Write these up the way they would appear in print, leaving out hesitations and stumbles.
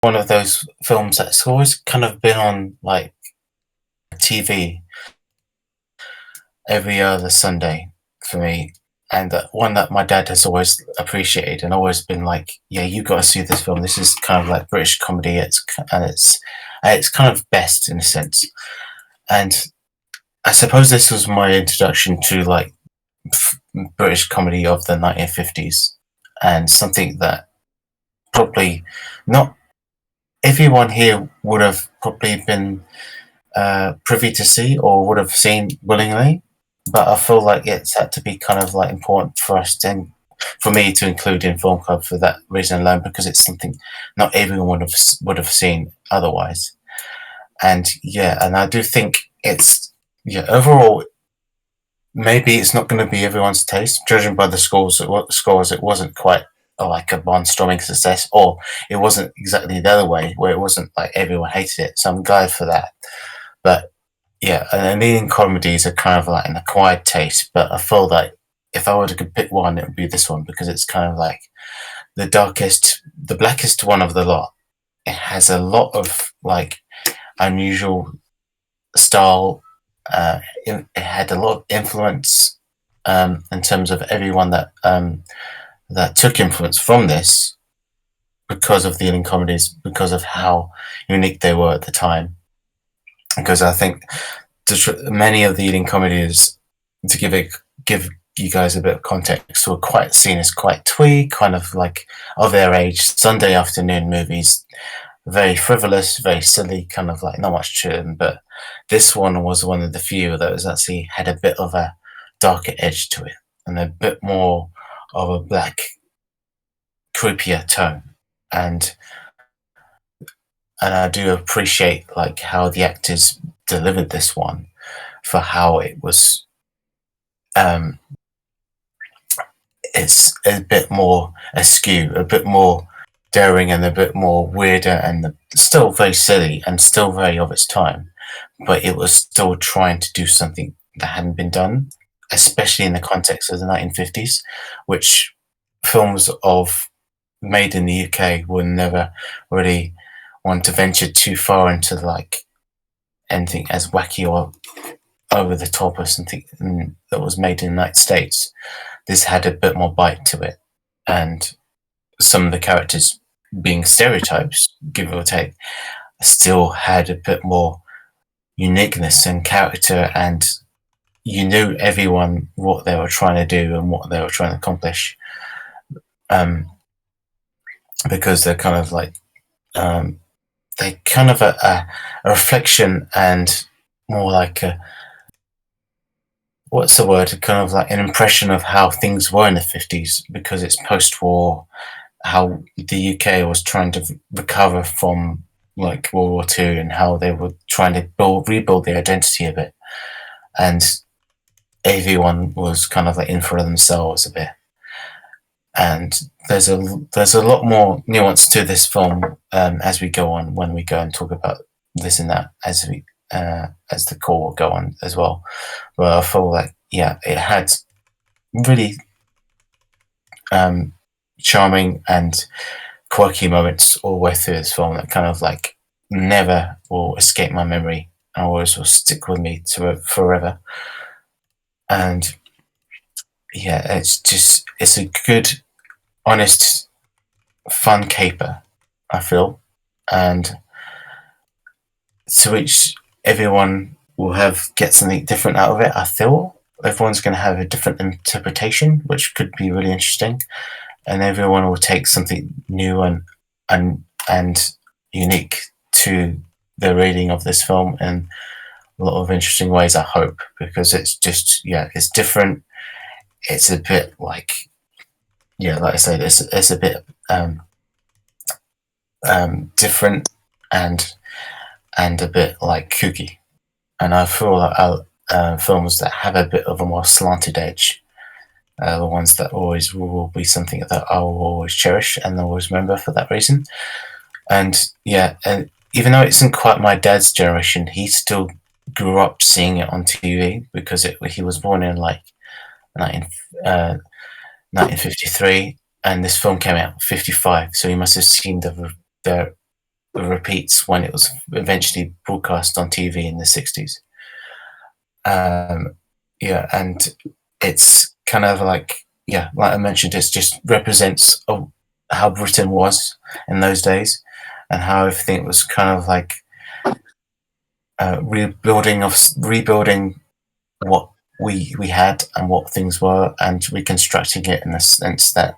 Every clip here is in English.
one of those films that's always kind of been on like TV every other Sunday for me, and one that my dad has always appreciated and always been like, "Yeah, you got to see this film. This is kind of like British comedy. It's kind of best in a sense." And I suppose this was my introduction to like British comedy of the 1950s, and something that probably not everyone here would have probably been privy to see or would have seen willingly. But I feel like it's had to be kind of like important for us to, for me to include in Film Club for that reason alone, because it's something not everyone would have seen otherwise. And yeah, and I do think it's yeah overall maybe it's not going to be everyone's taste, judging by the scores. It wasn't quite like a barnstorming success, or it wasn't exactly the other way, where it wasn't like everyone hated it. So I'm glad for that. But yeah, and leading comedies are kind of like an acquired taste. But I feel like if I were to pick one, it would be this one because it's kind of like the darkest, the blackest one of the lot. It has a lot of like unusual style. It had a lot of influence in terms of everyone that took influence from this because of the Ealing comedies, because of how unique they were at the time. Because I think many of the Ealing comedies, to give you guys a bit of context, were quite seen as quite twee, kind of like of their age, Sunday afternoon movies, very frivolous, very silly, kind of like not much to them. But this one was one of the few that was actually had a bit of a darker edge to it and a bit more of a black, creepier tone. And I do appreciate like how the actors delivered this one for how it was. Um, it's a bit more askew, a bit more daring, and a bit more weirder, and still very silly, and still very of its time. But it was still trying to do something that hadn't been done, especially in the context of the 1950s, which films of made in the UK would never really want to venture too far into like anything as wacky or over the top or something that was made in the United States. This had a bit more bite to it, and some of the characters being stereotypes, give or take, still had a bit more uniqueness and character, and you knew everyone what they were trying to do and what they were trying to accomplish, because they're kind of like they kind of a reflection and more like a what's the word? Kind of like an impression of how things were in the 50s, because it's post-war, how the UK was trying to recover from like World War II, and how they were trying to rebuild their identity a bit, and everyone was kind of like in for themselves a bit. And there's a lot more nuance to this film as we go on, when we go and talk about this and that, as the call will go on as well. But I feel like yeah, it had really charming and quirky moments all the way through this film that kind of like never will escape my memory and always will stick with me to forever. And yeah, it's a good, honest, fun caper, I feel, and to which everyone will get something different out of it. I feel everyone's going to have a different interpretation, which could be really interesting, and everyone will take something new and unique to the reading of this film in a lot of interesting ways, I hope, because it's just it's different. It's a bit like like I said, it's a bit different and a bit like kooky. And I feel like films that have a bit of a more slanted edge, the ones that always will be something that I will always cherish and always remember for that reason. And and even though it isn't quite my dad's generation, he still grew up seeing it on TV, because he was born in like 1953, and this film came out in 55, so he must have seen the repeats when it was eventually broadcast on TV in the 60s. Um, yeah, and it's kind of like, yeah, like I mentioned, it just represents how Britain was in those days and how everything was kind of like rebuilding what we had and what things were and reconstructing it in the sense that,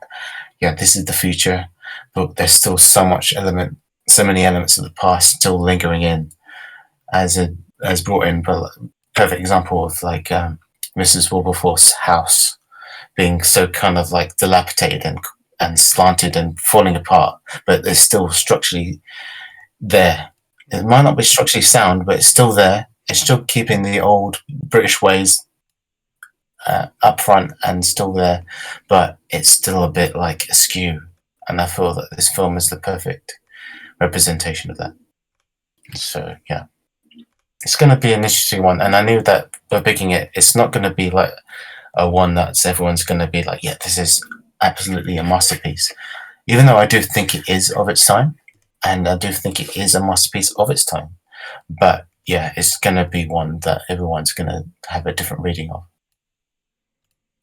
yeah, this is the future, but there's still so many elements of the past still lingering in as brought in. But perfect example of like Mrs. Wilberforce's house being so kind of like dilapidated and slanted and falling apart, but it's still structurally there. It might not be structurally sound, but it's still there. It's still keeping the old British ways up front and still there, but it's still a bit like askew. And I feel that this film is the perfect representation of that. So yeah, it's going to be an interesting one. And I knew that by picking it, it's not going to be like a one that's everyone's going to be like, yeah, this is absolutely a masterpiece. Even though I do think it is of its time, and I do think it is a masterpiece of its time. But yeah, it's going to be one that everyone's going to have a different reading of.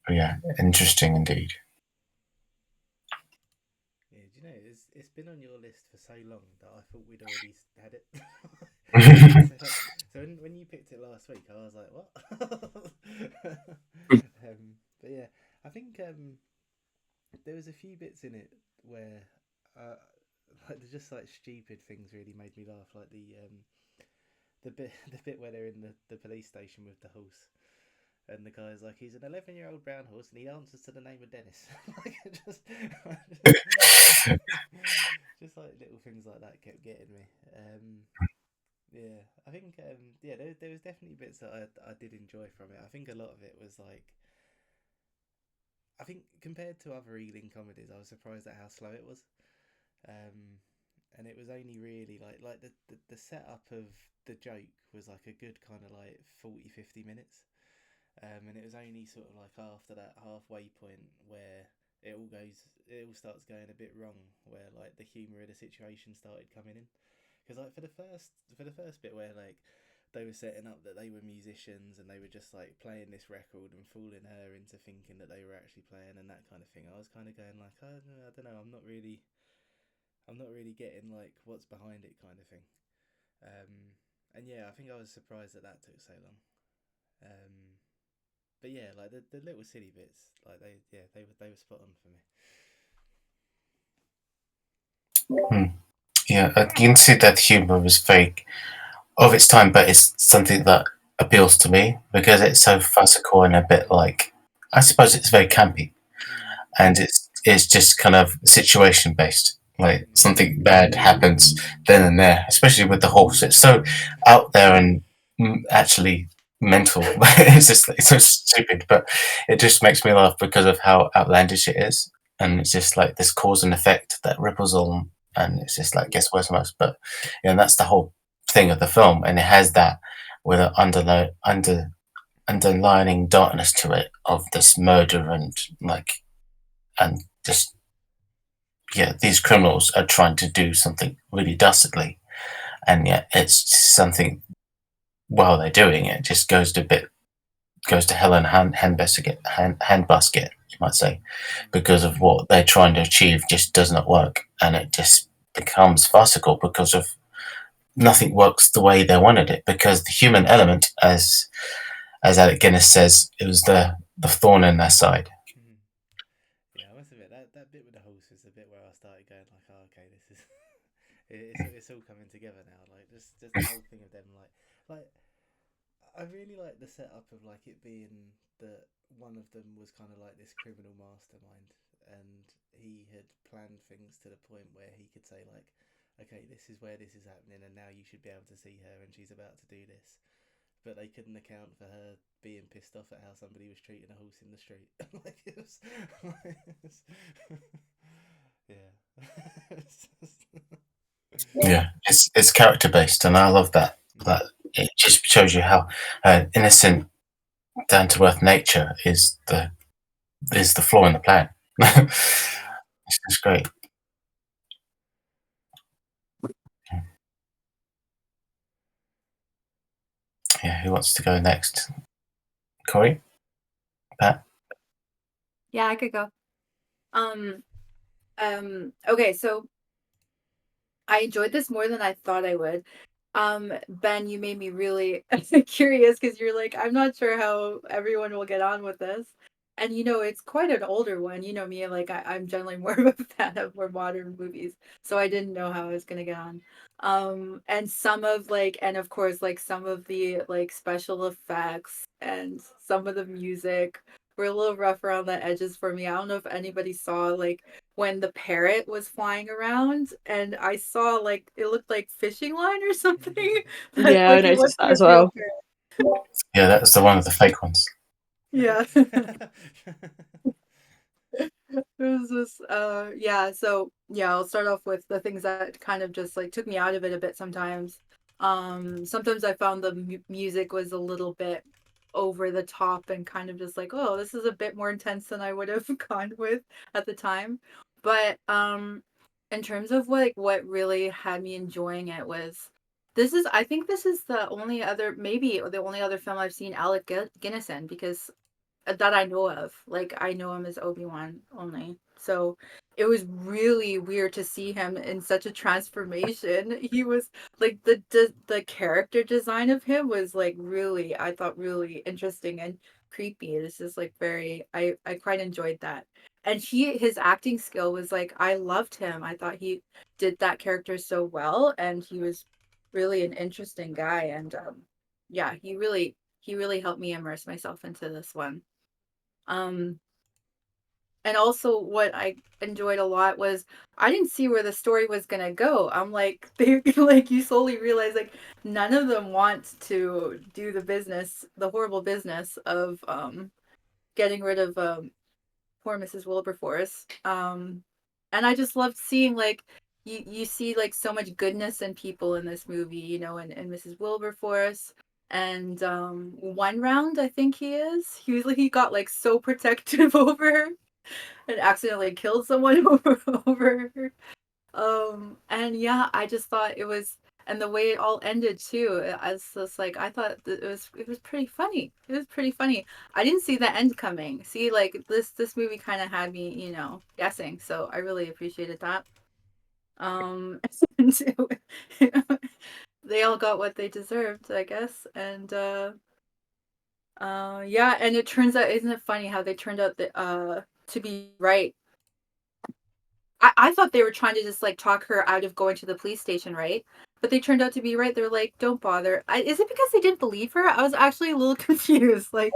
But yeah, interesting indeed. Yeah, do you know it's been on your list for so long that I thought we'd already had it. So when you picked it last week, I was like, what? But yeah, I think there was a few bits in it where like they're just like stupid things really made me laugh, like the bit the bit where they're in the police station with the horse. And the guy's like, he's an 11-year-old brown horse, and he answers to the name of Dennis. Like, just like little things like that kept getting me. Yeah, I think yeah, there was definitely bits that I did enjoy from it. I think a lot of it was like, I think compared to other Ealing comedies, I was surprised at how slow it was. Um, and it was only really like the setup of the joke was like a good kind of like 40-50 minutes. And it was only sort of like after that halfway point where it all starts going a bit wrong, where like the humour of the situation started coming in. Because like for the first bit where like they were setting up that they were musicians and they were just like playing this record and fooling her into thinking that they were actually playing and that kind of thing, I was kind of going like, oh, I don't know, I'm not really getting like what's behind it kind of thing. And yeah, I think I was surprised that that took so long. Um, but yeah, like the little silly bits, like they were spot on for me. Hmm. Yeah, I can see that humor is very of its time, but it's something that appeals to me because it's so farcical and a bit like, I suppose it's very campy, Mm, and it's just kind of situation based. Like mm, something bad happens then and there, especially with the horse. It's so out there and actually mental. It's just like, so stupid, but it just makes me laugh because of how outlandish it is, and it's just like this cause and effect that ripples on, and it's yeah, just like gets worse and worse. But yeah, and that's the whole thing of the film, and it has that with an underlining darkness to it of this murder and like and just, yeah, these criminals are trying to do something really dastardly, and yet it's something, while they're doing it, just goes to hell in a handbasket, you might say, mm, because of what they're trying to achieve just does not work, and it just becomes farcical because of nothing works the way they wanted it, because the human element, as Alec Guinness says, it was the thorn in their side. mm. Yeah, I must admit that bit with the horse was the bit where I started going like, oh, okay, this is it's all coming together now. Like just the whole thing of them like I really like the setup of like it being that one of them was kind of like this criminal mastermind, and he had planned things to the point where he could say like, okay, this is where this is happening, and now you should be able to see her, and she's about to do this. But they couldn't account for her being pissed off at how somebody was treating a horse in the street. Like it was yeah. It's just- Yeah, it's character based, and I love that. mm, That it just shows you how innocent, down to earth nature is the flaw in the plan. yeah, yeah. It's just great. who wants to go next? Corey? Pat? Yeah, I could go. Okay, so I enjoyed this more than I thought I would. Ben, you made me really curious because you're like, I'm not sure how everyone will get on with this. And it's quite an older one. You know me, like I'm generally more of a fan of more modern movies. So I didn't know how I was gonna get on. And some of and of course, like some of the like special effects and some of the music were a little rough around the edges for me. I don't know if anybody saw like when the parrot was flying around and I saw like it looked like fishing line or something. That Yeah, I like it noticed wasn't that a as real well. parrot. Yeah, that's the one of the fake ones. Yeah. It was just yeah, so yeah, I'll start off with the things that kind of just like took me out of it a bit sometimes. Sometimes I found the music was a little bit over the top and kind of just like, oh, this is a bit more intense than I would have gone with at the time. But in terms of what really had me enjoying it was I think this is the only other maybe the only other film I've seen Alec Guinness in because that I know of. Like I know him as Obi-Wan only. So it was really weird to see him in such a transformation. He was like the character design of him was like really I thought really interesting and creepy. This is like very I quite enjoyed that. And his acting skill was like I loved him. I thought he did that character so well and he was really an interesting guy and yeah, he really helped me immerse myself into this one. Um, and also what I enjoyed a lot was I didn't see where the story was gonna go. I'm like they like you slowly realize like none of them want to do the horrible business of getting rid of poor Mrs. Wilberforce. And I just loved seeing like you see like so much goodness in people in this movie, and Mrs. Wilberforce. And one round, I think he got like so protective over her and accidentally killed someone over her. And yeah, I just thought it was, and the way it all ended too. I was just like, I thought that it was pretty funny. It was pretty funny. I didn't see the end coming. See, like this movie kind of had me, guessing. So I really appreciated that. And they all got what they deserved, I guess. And yeah, and it turns out, isn't it funny how they turned out to be right? I thought they were trying to just like talk her out of going to the police station, right? But they turned out to be right. They're like, don't bother. Is it because they didn't believe her? I was actually a little confused. Like,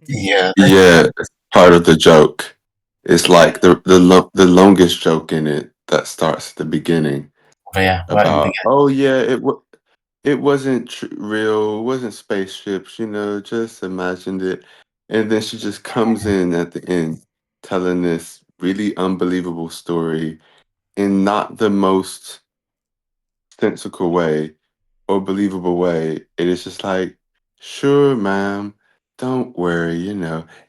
Yeah. Yeah, it's part of the joke. It's right. like the longest joke in it that starts at the beginning But yeah, right in the about, beginning. oh yeah, it wasn't real, it wasn't spaceships, just imagined it. And then she just comes in at the end telling this really unbelievable story in not the most sensical way or believable way. It is just like, sure, ma'am, don't worry,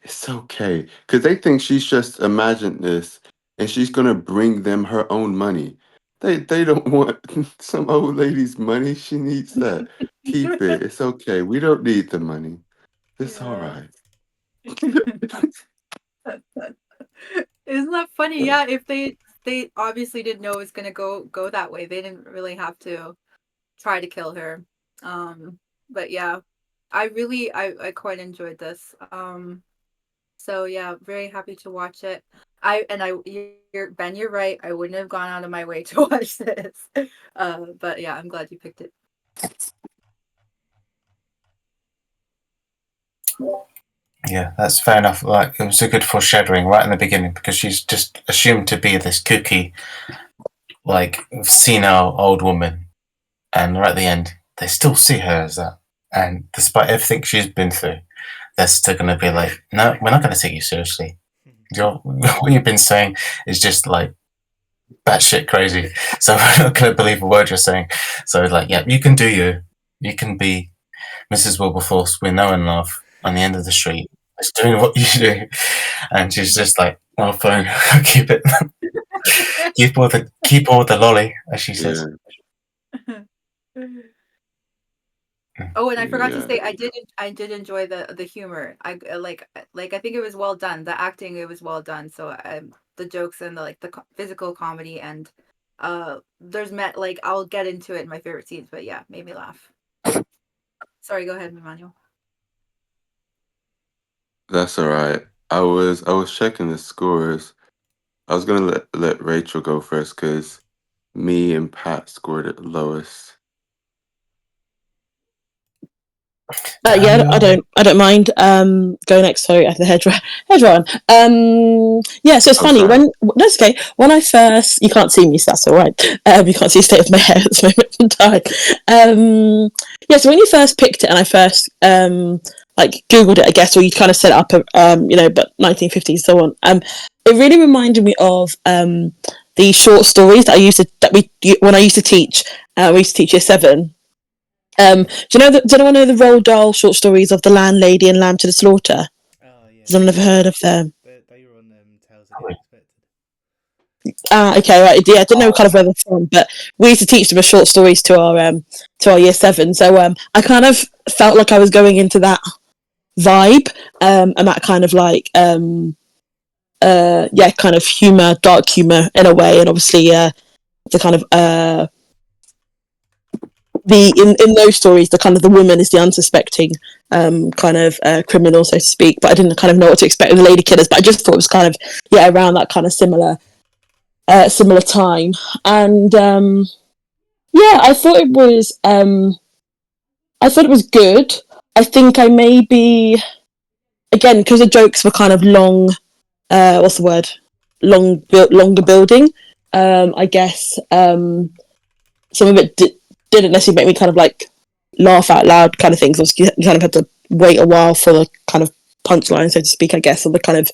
it's okay. Because they think she's just imagined this and she's gonna bring them her own money. They don't want some old lady's money. She needs that. Keep it. It's okay. We don't need the money. It's all Yeah. right. Isn't that funny? Yeah, if they obviously didn't know it was gonna go that way. They didn't really have to try to kill her. But yeah, I quite enjoyed this. So yeah, very happy to watch it. Ben, you're right. I wouldn't have gone out of my way to watch this. But yeah, I'm glad you picked it. Yeah, that's fair enough. Like, it was a good foreshadowing right in the beginning because she's just assumed to be this kooky, like, senile old woman. And right at the end, they still see her as that. And despite everything she's been through, they're still going to be like, no, we're not going to take you seriously. What you've been saying is just like batshit crazy. So we're not going to believe a word you're saying. So, like, yeah, you can do you. You can be Mrs. Wilberforce we know and love on the end of the street. Just doing what you do. And she's just like, well, fine, keep it. keep all the lolly, as she says. Yeah. Oh, and I forgot to Yeah. say, I did enjoy the humor. I think it was well done. The acting, it was well done. So the jokes and the physical comedy, and there's like I'll get into it in my favorite scenes, but yeah, made me laugh. Sorry, go ahead, Emmanuel. That's all right. I was checking the scores. I was gonna let Rachel go first because me and Pat scored it lowest. Yeah, I don't mind. Go next. Sorry, I have the head on. Yeah, so it's Oh, funny sorry. when that's okay. When I first, you can't see me, so that's all right. You can't see the state of my hair at this moment in time. Yeah, so when you first picked it and I first like googled it, I guess, or you kind of set it up, but 1950s so on. It really reminded me of the short stories that when I used to teach. We used to teach year 7. Do anyone know the Roald Dahl short stories of The Landlady and Lamb to the Slaughter? Oh yeah, Has anyone ever heard of them? they were on Tales of the Unexpected. Okay, right. Yeah, I didn't know kind of where they're from, but we used to teach them as short stories to our year 7. So I kind of felt like I was going into that vibe, and that kind of like kind of humor, dark humor in a way, and obviously the kind of in those stories, the kind of the woman is the unsuspecting kind of criminal, so to speak. But I didn't kind of know what to expect with the Ladykillers. But I just thought it was kind of around that kind of similar time. And I thought it was good. I think I maybe again because the jokes were kind of long. What's the word? Longer building. I guess some of it didn't necessarily make me kind of like laugh out loud kind of things. You kind of had to wait a while for the kind of punchline, so to speak, I guess, or the kind of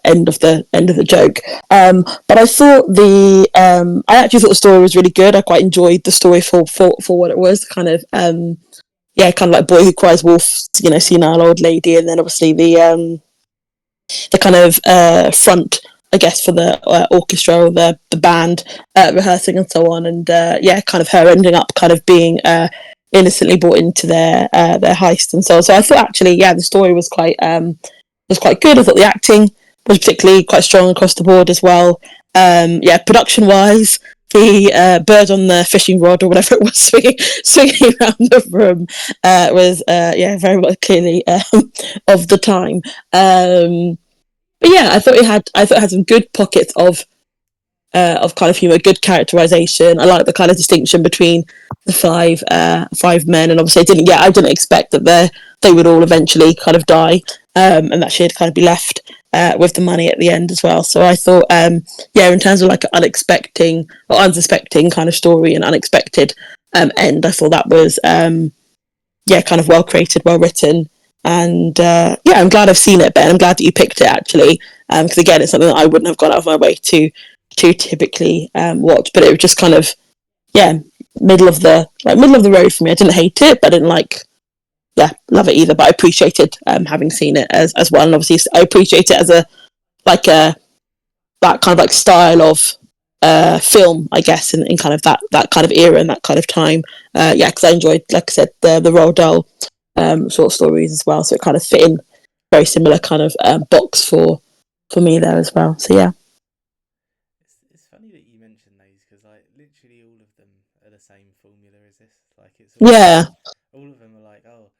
end of the joke. But I thought I actually thought the story was really good. I quite enjoyed the story for what it was. Kind of kind of like Boy Who Cries Wolf, senile old lady, and then obviously the kind of front, I guess, for the orchestra or the band rehearsing and so on, and kind of her ending up kind of being innocently brought into their heist and so on. So I thought actually, the story was quite good. I thought the acting was particularly quite strong across the board as well. Production wise, the bird on the fishing rod or whatever it was swinging around the room was very much clearly of the time. But yeah, I thought it had some good pockets of kind of humor, good characterization. I like the kind of distinction between the five men, and obviously I didn't expect that they would all eventually kind of die, and that she'd kind of be left with the money at the end as well. So I thought, in terms of like an unsuspecting kind of story and unexpected end, I thought that was kind of well created, well written. And I'm glad I've seen it, Ben. I'm glad that you picked it actually, because again, it's something that I wouldn't have gone out of my way to typically watch. But it was just kind of middle of the road for me. I didn't hate it, but I didn't love it either. But I appreciated having seen it as well, and obviously I appreciate it as that kind of like style of film, I guess, in kind of that kind of era and that kind of time. Because I enjoyed, like I said, the Roald Dahl short stories as well, so it kind of fit in very similar kind of box for me there as well. So yeah. It's funny that you mentioned those because like literally all of them are the same formula as this. Like it's all of them are like, oh,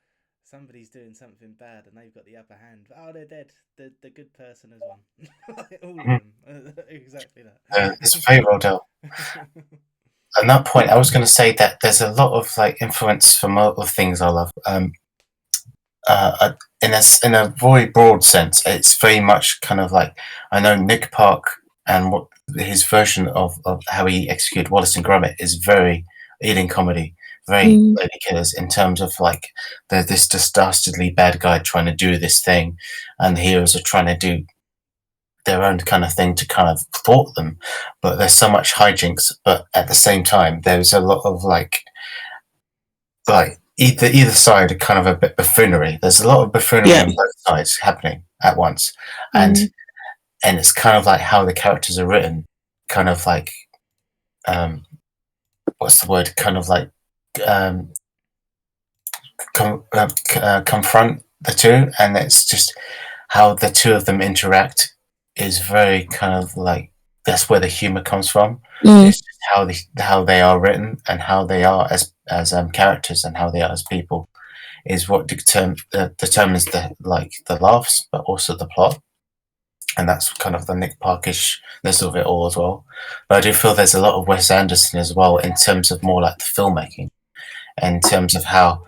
somebody's doing something bad and they've got the upper hand. Oh, they're dead. The good person has won. Like, all of them, exactly that. It's very well done. At that point, I was going to say that there's a lot of like influence from a lot of things I love. In a very broad sense, it's very much kind of like I know Nick Park and what his version of how he executed Wallace and Gromit is very eating comedy, very Ladykillers in terms of like they're this dastardly bad guy trying to do this thing, and the heroes are trying to do their own kind of thing to kind of thwart them. But there's so much hijinks, but at the same time, there's a lot of like either side are kind of a bit buffoonery. There's a lot of buffoonery on both sides happening at once, and it's kind of like how the characters are written, kind of like what's the word? Kind of like confront the two, and it's just how the two of them interact is very kind of like that's where the humor comes from. It's just how they are written and how they are as characters and how they are as people is what determines the laughs, but also the plot. And that's kind of the Nick Parkishness of it all as well. But I do feel there's a lot of Wes Anderson as well in terms of more like the filmmaking, in terms of how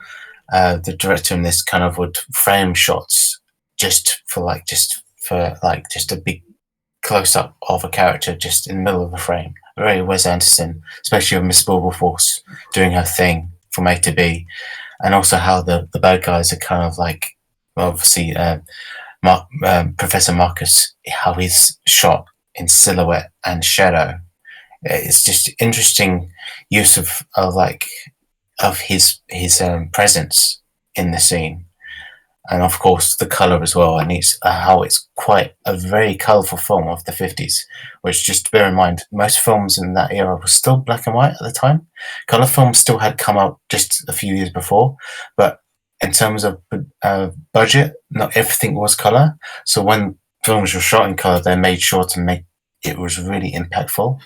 the director in this kind of would frame shots just for just a big close up of a character just in the middle of a frame. Very Wes Anderson, especially with Miss Wilberforce doing her thing from A to B, and also how the bad guys are kind of like obviously Professor Marcus, how he's shot in silhouette and shadow. It's just interesting use of his presence in the scene, and of course the color as well. And it's how it's quite a very colorful film of the 50s, which just bear in mind most films in that era were still black and white at the time. Color films still had come out just a few years before, but in terms of budget, not everything was color. So when films were shot in color, they made sure to make it was really impactful.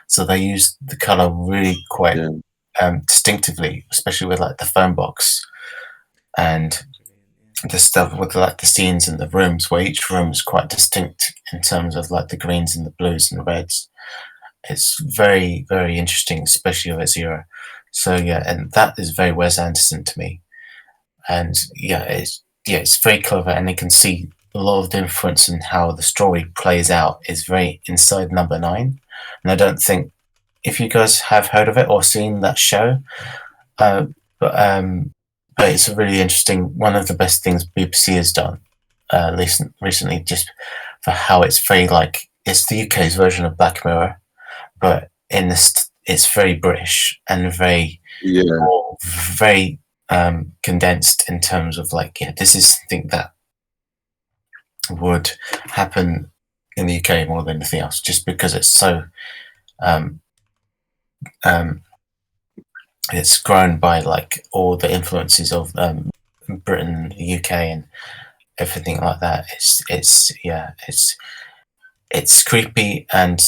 So they used the color really quite distinctively, especially with like the phone box and the stuff with like the scenes in the rooms, where each room is quite distinct in terms of like the greens and the blues and the reds. It's very, very interesting, especially of its era. So yeah, and that is very Wes Anderson to me. And it's very clever, and you can see a lot of the influence in how the story plays out is very inside Number 9. And I don't think if you guys have heard of it or seen that show, but it's a really interesting, one of the best things BBC has done recently, just for how it's very like it's the UK's version of Black Mirror, but in this it's very British and very very condensed in terms of this is something that would happen in the UK more than anything else, just because it's so it's grown by like all the influences of Britain, the UK, and everything like that. It's creepy and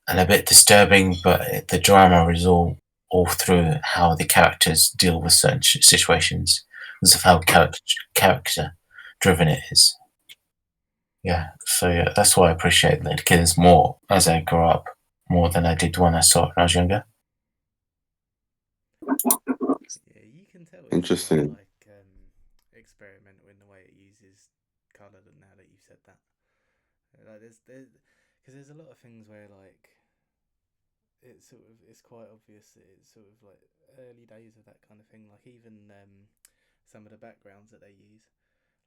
a bit disturbing, but the drama is all through how the characters deal with certain situations, because of how character driven it is. So that's why I appreciate Ladykillers more as I grew up, more than I did when I saw it when I was younger. Yeah, you can tell. Interesting. Experimental in the way it uses colour. Now that you've said that, like there's a lot of things where like it's quite obvious that it's sort of like early days of that kind of thing. Like even some of the backgrounds that they use,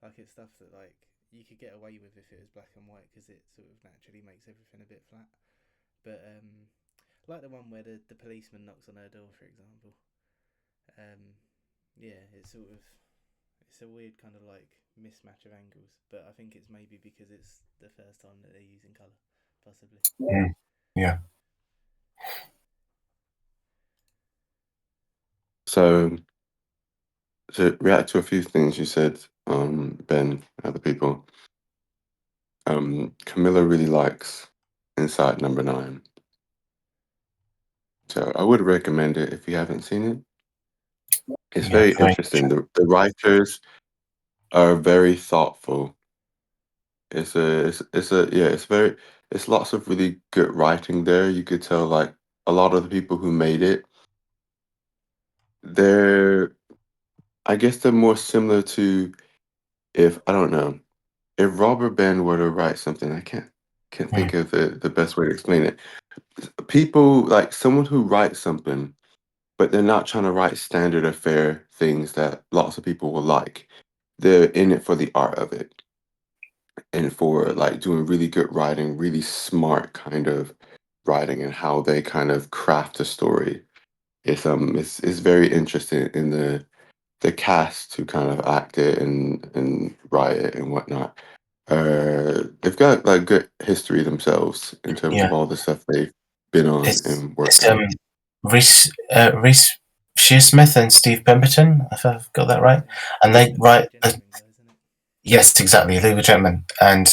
like it's stuff that like you could get away with if it was black and white, because it sort of naturally makes everything a bit flat. But like the one where the policeman knocks on her door, for example. It's a weird kind of like mismatch of angles, but I think it's maybe because it's the first time that they're using colour, possibly. Yeah. So to react to a few things you said, Ben, other people, Camilla really likes Inside Number 9. So I would recommend it if you haven't seen it. It's very interesting. The writers are very thoughtful. It's lots of really good writing there. You could tell like a lot of the people who made it, I guess they're more similar to if Robert Ben were to write something, I can't think of the best way to explain it. People like someone who writes something, but they're not trying to write standard affair things that lots of people will like. They're in it for the art of it, and for like doing really good writing, really smart kind of writing, and how they kind of craft a story. It's very interesting in the cast who kind of act it and write it and whatnot. They've got like good history themselves in terms of all the stuff they've been on and worked on. Reese Shear Smith and Steve Pemberton, if I've got that right. And they write. Yes, exactly. Legal Gentlemen. And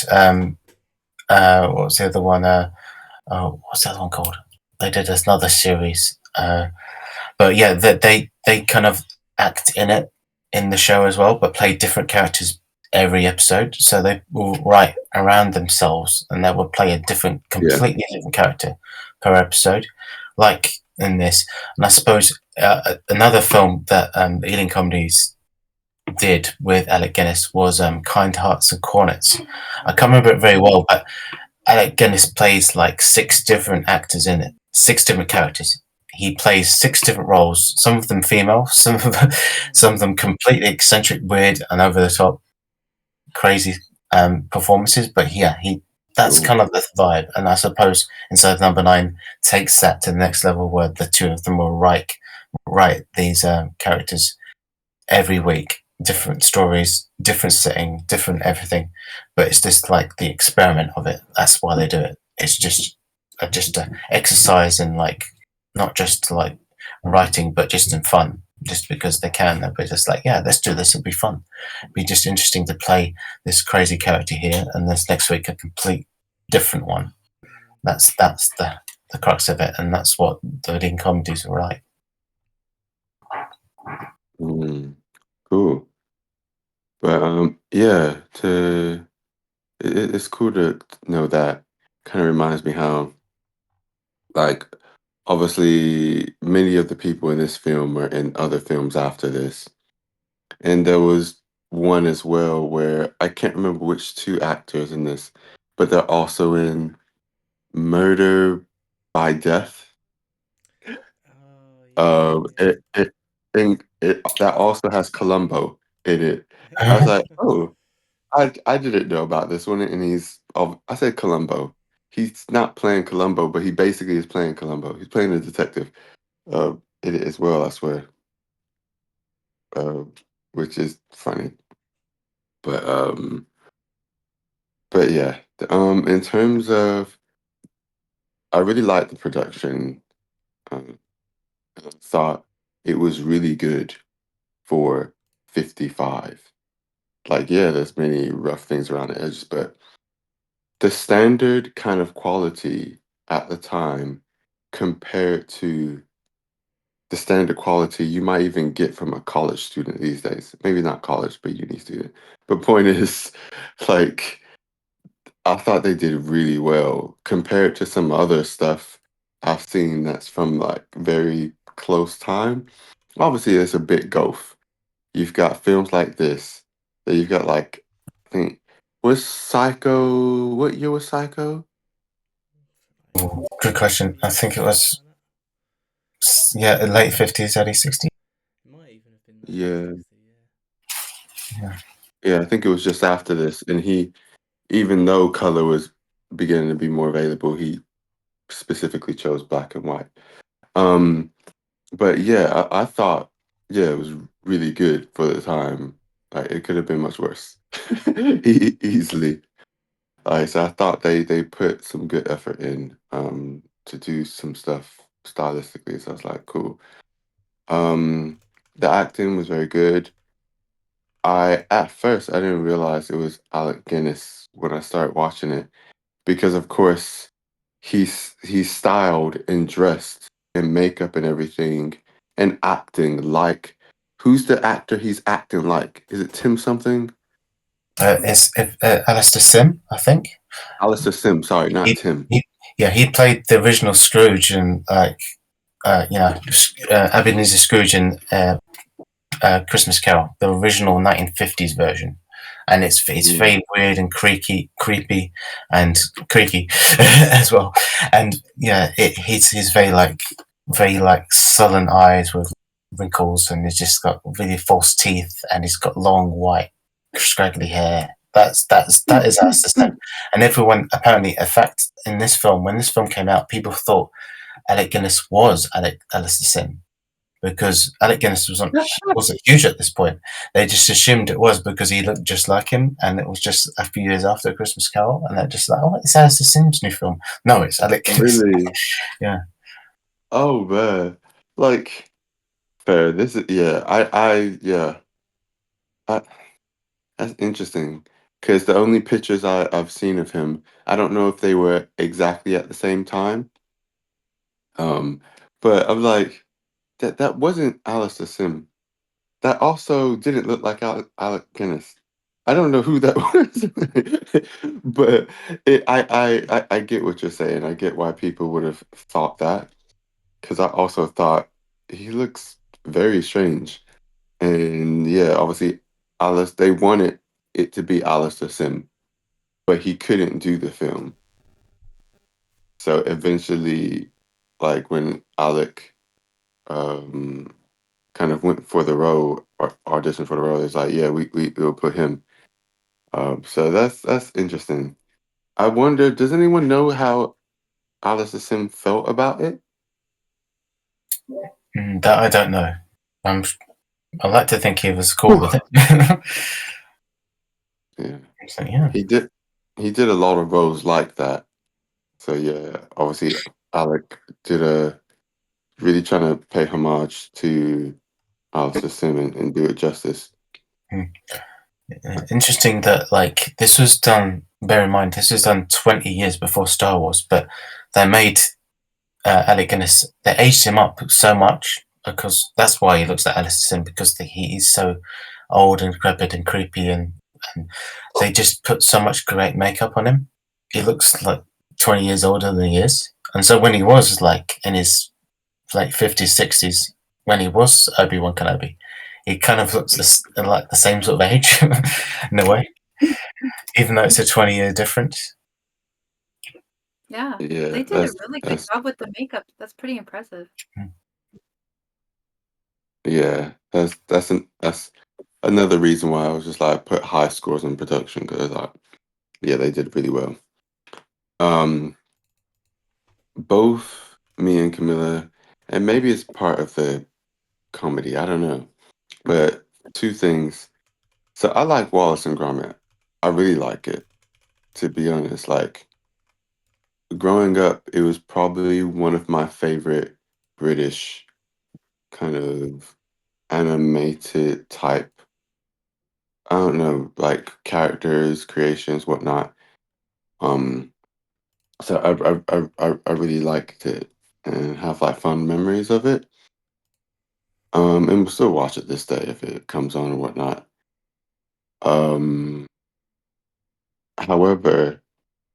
what was the other one? What's the other one called? They did another series. But yeah, they kind of act in it in the show as well, but play different characters every episode. So they will write around themselves, and they will play a completely different character per episode, like in this. And I suppose another film that Ealing Comedies did with Alec Guinness was Kind Hearts and Cornets. I can't remember it very well, but Alec Guinness plays like 6 different actors in it, 6 different characters. He plays 6 different roles, some of them female, some of them completely eccentric, weird, and over the top, crazy performances. But yeah, that's kind of the vibe. And I suppose Inside Number 9 takes that to the next level, where the 2 of them will write these characters every week, different stories, different setting, different everything. But it's just like the experiment of it. That's why they do it. It's just an exercise in like not just like writing, but just in fun. Just because they can, they'll be just like, yeah, let's do this. It'll be fun. It'll be just interesting to play this crazy character here, and this next week a complete different one. That's the crux of it, and that's what the leading comedies are like. Cool. But yeah, it's cool to know that. Kind of reminds me how, like, obviously many of the people in this film are in other films after this, and there was one as well where I can't remember which 2 actors in this, but they're also in Murder by Death. That also has Columbo in it. I was like, oh, I didn't know about this one, and I said Columbo. He's not playing Columbo, but he basically is playing Columbo. He's playing a detective in it as well, I swear. Which is funny. But yeah. In terms of, I really liked the production. I thought it was really good for 55. Like, yeah, there's many rough things around the edges, but the standard kind of quality at the time compared to the standard quality you might even get from a college student these days. Maybe not college, but uni student. But point is, like, I thought they did really well compared to some other stuff I've seen that's from like very close time. Obviously, there's a big gulf. You've got films like this, that you've got like, I think, was Psycho, what year was Psycho? Good question. I think it was late 50s, early 60s. It might even have been Yeah. Yeah, I think it was just after this. And even though color was beginning to be more available, he specifically chose black and white. But yeah, I thought, yeah, it was really good for the time. Like, it could have been much worse. Easily. So I thought they put some good effort in to do some stuff stylistically. So I was like, cool. The acting was very good. At first I didn't realize it was Alec Guinness when I started watching it, because of course he's styled and dressed in makeup and everything and acting like, who's the actor he's acting like? Is it Tim something? It's Alistair Sim, I think. Alistair Sim, sorry, not Tim. He played the original Scrooge in Ebenezer Scrooge in Christmas Carol, the original 1950s version, and it's very weird and creepy and creaky as well. And yeah, he's very like sullen eyes with wrinkles, and he's just got really false teeth, and he's got long white scraggly hair. That is Alistair Sim. And everyone apparently, in fact, in this film, when this film came out, people thought Alec Guinness was Alistair Sim, because Alec Guinness wasn't huge at this point. They just assumed it was because he looked just like him, and it was just a few years after Christmas Carol, and they're just like, oh, it's Alistair Sim's new film. No, it's Alec Guinness. Really? Yeah. Oh man, like, Fair. This is yeah. I that's interesting because the only pictures I've seen of him, I don't know if they were exactly at the same time. Um, but I'm like, that wasn't Alistair Sim. That also didn't look like Alec Guinness. I don't know who that was, but I get what you're saying. I get why people would have thought that because I also thought he looks very strange. And yeah, obviously, Alice, they wanted it to be Alistair Sim, but he couldn't do the film. So eventually, like when Alec um, kind of went for the role or auditioned for the role, it's like, yeah, we'll put him. So that's interesting. I wonder, does anyone know how Alistair Sim felt about it? That I don't know. I'm. I like to think he was cool with it. Yeah, So yeah. he did. He did a lot of roles like that. So yeah, obviously Alec did a really trying to pay homage to Alistair Sim and do it justice. Interesting that like this was done. Bear in mind, this was done 20 years before Star Wars, but they made Alec Guinness. They aged him up so much because that's why he looks like Alistair Sim because he is so old and decrepit and creepy, and they just put so much great makeup on him. He looks like 20 years older than he is, and so when he was like in his like 50s, 60s, when he was Obi-Wan Kenobi, he kind of looks like the same sort of age in a way, even though it's a 20-year difference. Yeah, Yeah, they did a really good that's job with the makeup. That's pretty impressive. yeah, that's another reason why I was just like put high scores on production because like yeah, they did really well. Um, both me and Camilla, and maybe it's part of the comedy, I don't know, but two things. So I like Wallace and Gromit. I really like it, to be honest. Like growing up, it was probably one of my favorite British kind of animated type, I don't know, like characters, creations, whatnot. Um, so I really liked it and have like fond memories of it. And we'll still watch it this day if it comes on or whatnot. Um, however,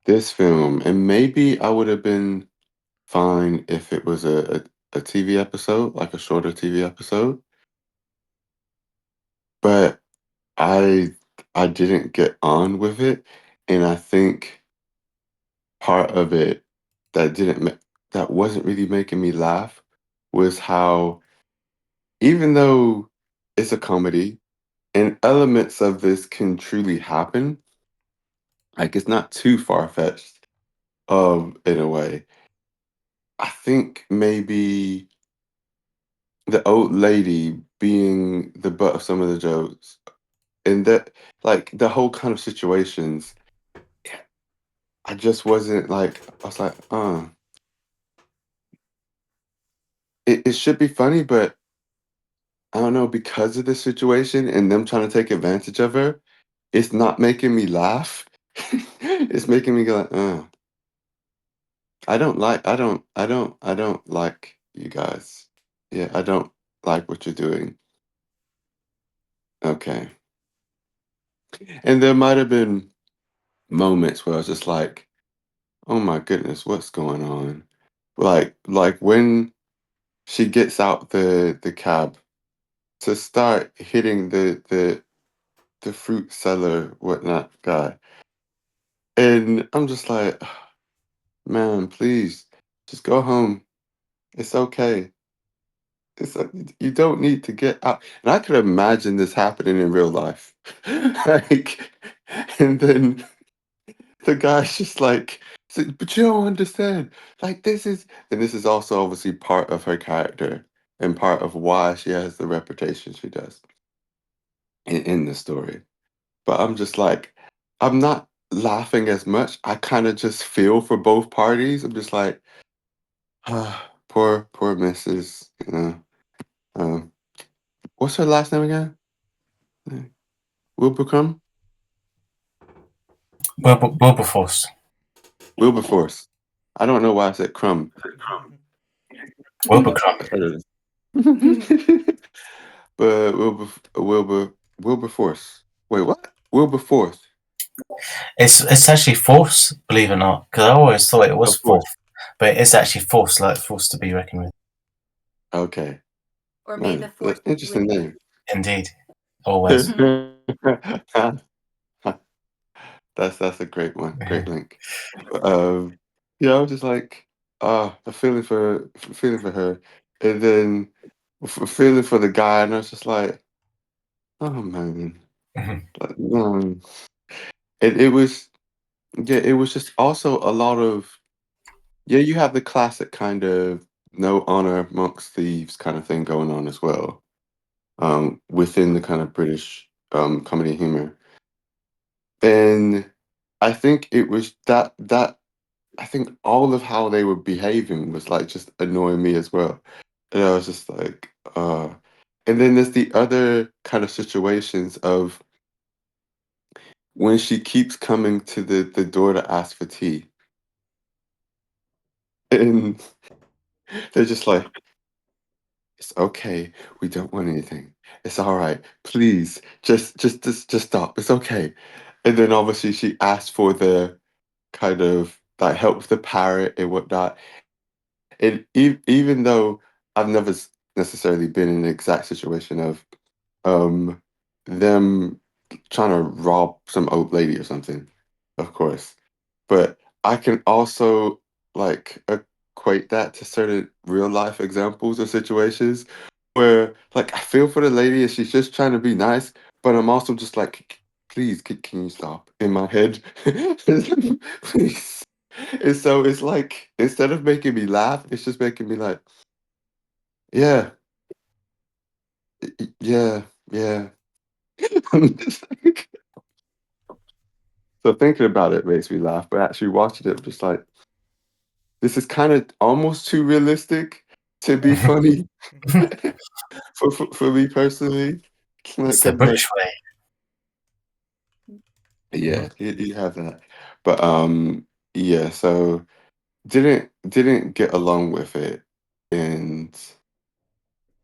this film, and maybe I would have been fine if it was a TV episode, like a shorter TV episode, but I I didn't get on with it, and I think part of it that didn't ma that wasn't really making me laugh was how even though it's a comedy and elements of this can truly happen, like, it's not too far-fetched, in a way. I think maybe the old lady being the butt of some of the jokes and that like, the whole kind of situations, I just wasn't like I was like, it should be funny, but I don't know, because of the situation and them trying to take advantage of her, it's not making me laugh. It's making me go like, I don't like you guys. Yeah, I don't like what you're doing. Okay. And there might have been moments where I was just like, oh my goodness, what's going on? Like when she gets out the cab to start hitting the fruit seller whatnot guy. And I'm just like, man, please, just go home. It's okay. It's you don't need to get out. And I could imagine this happening in real life. Like, and then the guy's just like, but you don't understand. Like and this is also obviously part of her character and part of why she has the reputation she does in the story. But I'm just like, I'm not laughing as much. I kind of just feel for both parties. I'm just like, poor Mrs. You know, What's her last name again? Wilberbecome? Wilberforce. Wilberforce. I don't know why I said Crumb. Wilbercrumb. I heard it. But Wilberforce. Wait, what? Wilberforce. It's actually force, believe it or not, because I always thought it was Of course. fourth, but it's actually force, like force to be reckoned with. Okay. Or may Man, the force be interesting with you. name. Indeed, always. That's a great one. Great link. Yeah, I was just like, a feeling for her, and then feeling for the guy, and I was just like, oh man, Mhm. like, it was yeah, it was just also a lot of yeah. You have the classic kind of no honor amongst thieves kind of thing going on as well, within the kind of British comedy humor, and I think it was that I think all of how they were behaving was like just annoying me as well. And I was just like, and then there's the other kind of situations of when she keeps coming to the door to ask for tea. And they're just like, it's okay. We don't want anything. It's all right. Please, just stop. It's okay. And then obviously she asked for the kind of like help with the parrot and whatnot. And even though I've never necessarily been in the exact situation of um them trying to rob some old lady or something, of course, but I can also like equate that to certain real life examples or situations where like I feel for the lady and she's just trying to be nice, but I'm also just like, please, can you stop in my head? Please. And so it's like instead of making me laugh, it's just making me like, yeah, yeah, yeah. I'm just like- so thinking about it makes me laugh, but actually watching it, I'm just like, this is kind of almost too realistic to be funny for me personally. It's the Because like, British way. yeah, you have that, but yeah. So didn't get along with it, and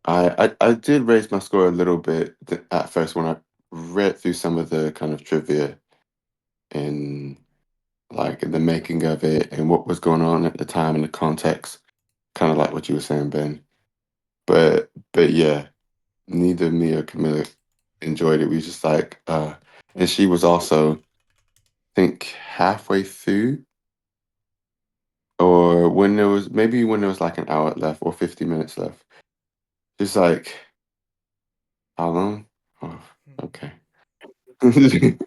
I did raise my score a little bit at first when I read through some of the kind of trivia and like the making of it and what was going on at the time and the context, kind of like what you were saying, Ben. But yeah, neither me or Camilla enjoyed it. We just like and she was also I think halfway through or when there was maybe when there was like an hour left or 50 minutes left. Just like how long? Oh, okay. It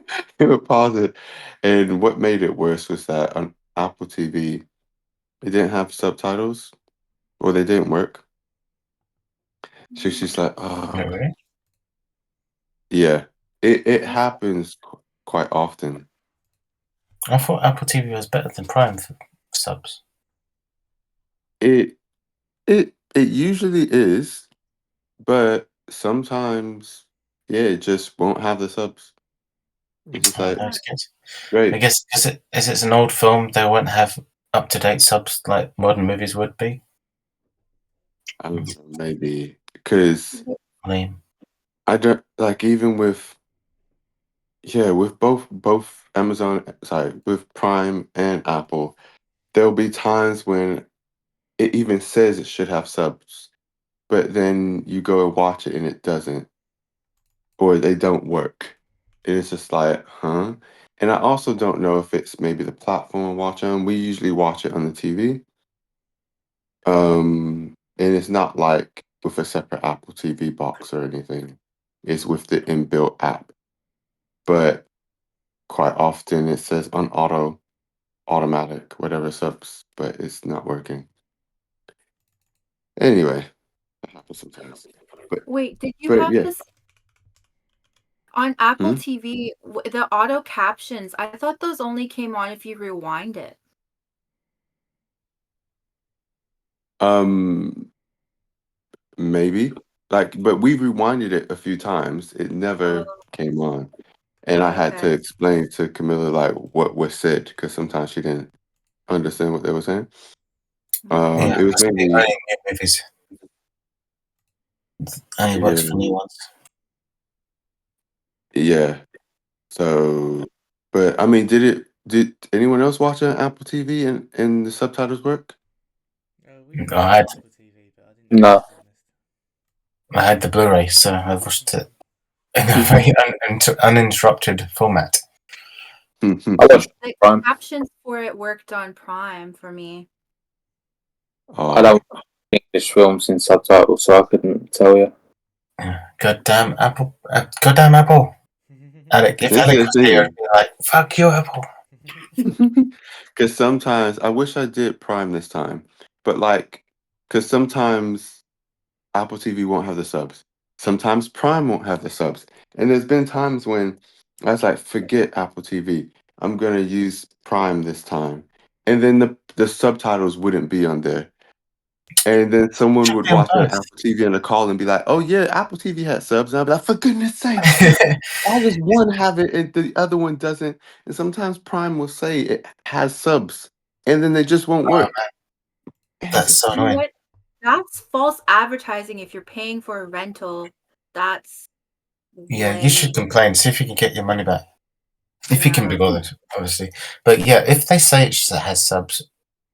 would pause it. And what made it worse was that on Apple TV, it didn't have subtitles or they didn't work. So she's like, Oh, oh, really? yeah. It That's happens quite often. I thought Apple TV was better than Prime for subs. It it usually is, but sometimes yeah, it just won't have the subs. It's just Oh, like that's good. I great. guess because as it's an old film, they won't have up-to-date subs like modern movies would be. I don't know, maybe because I mean, I don't like even with yeah, with both Amazon, sorry, with Prime and Apple, there'll be times when it even says it should have subs, but then you go and watch it and it doesn't, or they don't work. And it's just like, huh? And I also don't know if it's maybe the platform I watch on. We usually watch it on the TV. And it's not like with a separate Apple TV box or anything. It's with the inbuilt app. But quite often it says on automatic, whatever subs, but it's not working. Anyway, that happens sometimes. But Wait, did you but have yeah. this on Apple Hmm? TV? The auto captions, I thought those only came on if you rewind it. Um Maybe. Like, but we rewinded it a few times. It Oh, never came on, and I had to okay. explain to Camilla like what was said because sometimes she didn't understand what they were saying. Mm. Yeah, It was must be mainly only new movies. Only works for new ones. yeah. So, but I mean, did anyone else watch it on Apple TV and the subtitles work? We watched I it had on Apple TV, but I didn't No. to be honest. I had the Blu-ray, so I watched it in a very uninterrupted format. I watched The Prime. captions for it worked on Prime for me. I Oh, don't watch English films in subtitles, so I couldn't tell you. Goddamn Apple! Goddamn Apple! Alec, if this Alec is was the here, I'd thing. be like, "Fuck you, Apple." Because sometimes I wish I did Prime this time, but like, because sometimes Apple TV won't have the subs. Sometimes Prime won't have the subs. And there's been times when I was like, forget Apple TV. I'm gonna use Prime this time. And then the subtitles wouldn't be on there. And then someone Should would be on watch it on both. Apple TV on a call and be like, oh yeah, Apple TV has subs. And I'd be like, for goodness sakes, why does one have it and the other one doesn't? And sometimes Prime will say it has subs and then they just won't Oh, work. that's so You know annoying. what? That's false advertising if you're paying for a rental. That's Yeah, you should way. complain. See if you can get your money back. If you can be Yeah. bothered, obviously. But yeah, if they say it has subs,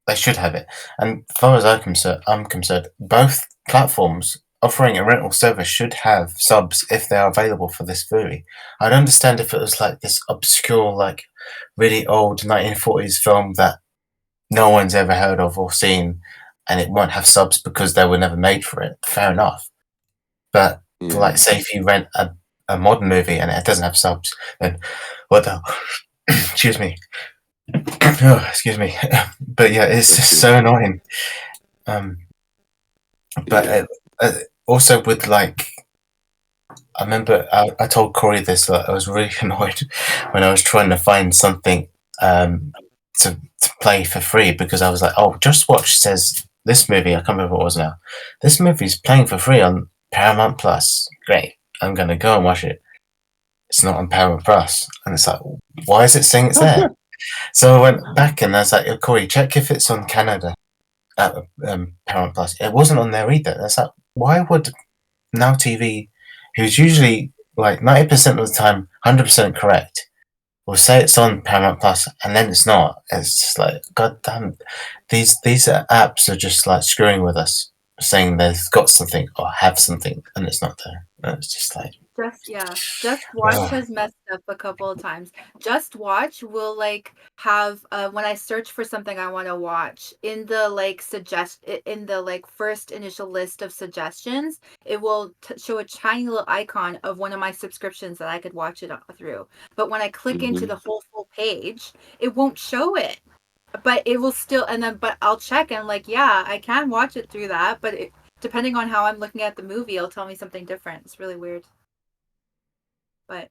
they should have it. And as far as I'm concerned, both platforms offering a rental service should have subs if they are available for this movie. I'd understand if it was like this obscure, like really old 1940s film that no one's ever heard of or seen, and it won't have subs because they were never made for it. Fair enough. But Yeah. like, say if you rent a modern movie and it doesn't have subs, then what the excuse me. Oh, excuse me. But yeah, it's just so annoying. But Yeah. also with like, I remember I told Corey this. Like, I was really annoyed when I was trying to find something to play for free because I was like, oh, Just Watch says this movie. I can't remember what it was now. This movie's playing for free on Paramount Plus. Great, I'm gonna go and watch it. It's not on Paramount Plus, and it's like, why is it saying it's there? So I went back and I was like, oh, Corey, check if it's on Canada at Paramount Plus. It wasn't on there either. That's like, why would Now TV, who's usually like 90% of the time 100% correct, will say it's on Paramount Plus and then it's not. It's just like, god damn, these apps are just like screwing with us, saying they've got something or have something and it's not there. And it's just like, Just Watch has messed up a couple of times. Just Watch will like have when I search for something I want to watch in the like in the like first initial list of suggestions, it will show a tiny little icon of one of my subscriptions that I could watch it through. But when I click into the whole full page, it won't show it. But it will still, and then but I'll check and like, yeah, I can watch it through that, but depending on how I'm looking at the movie, it'll tell me something different. It's really weird. But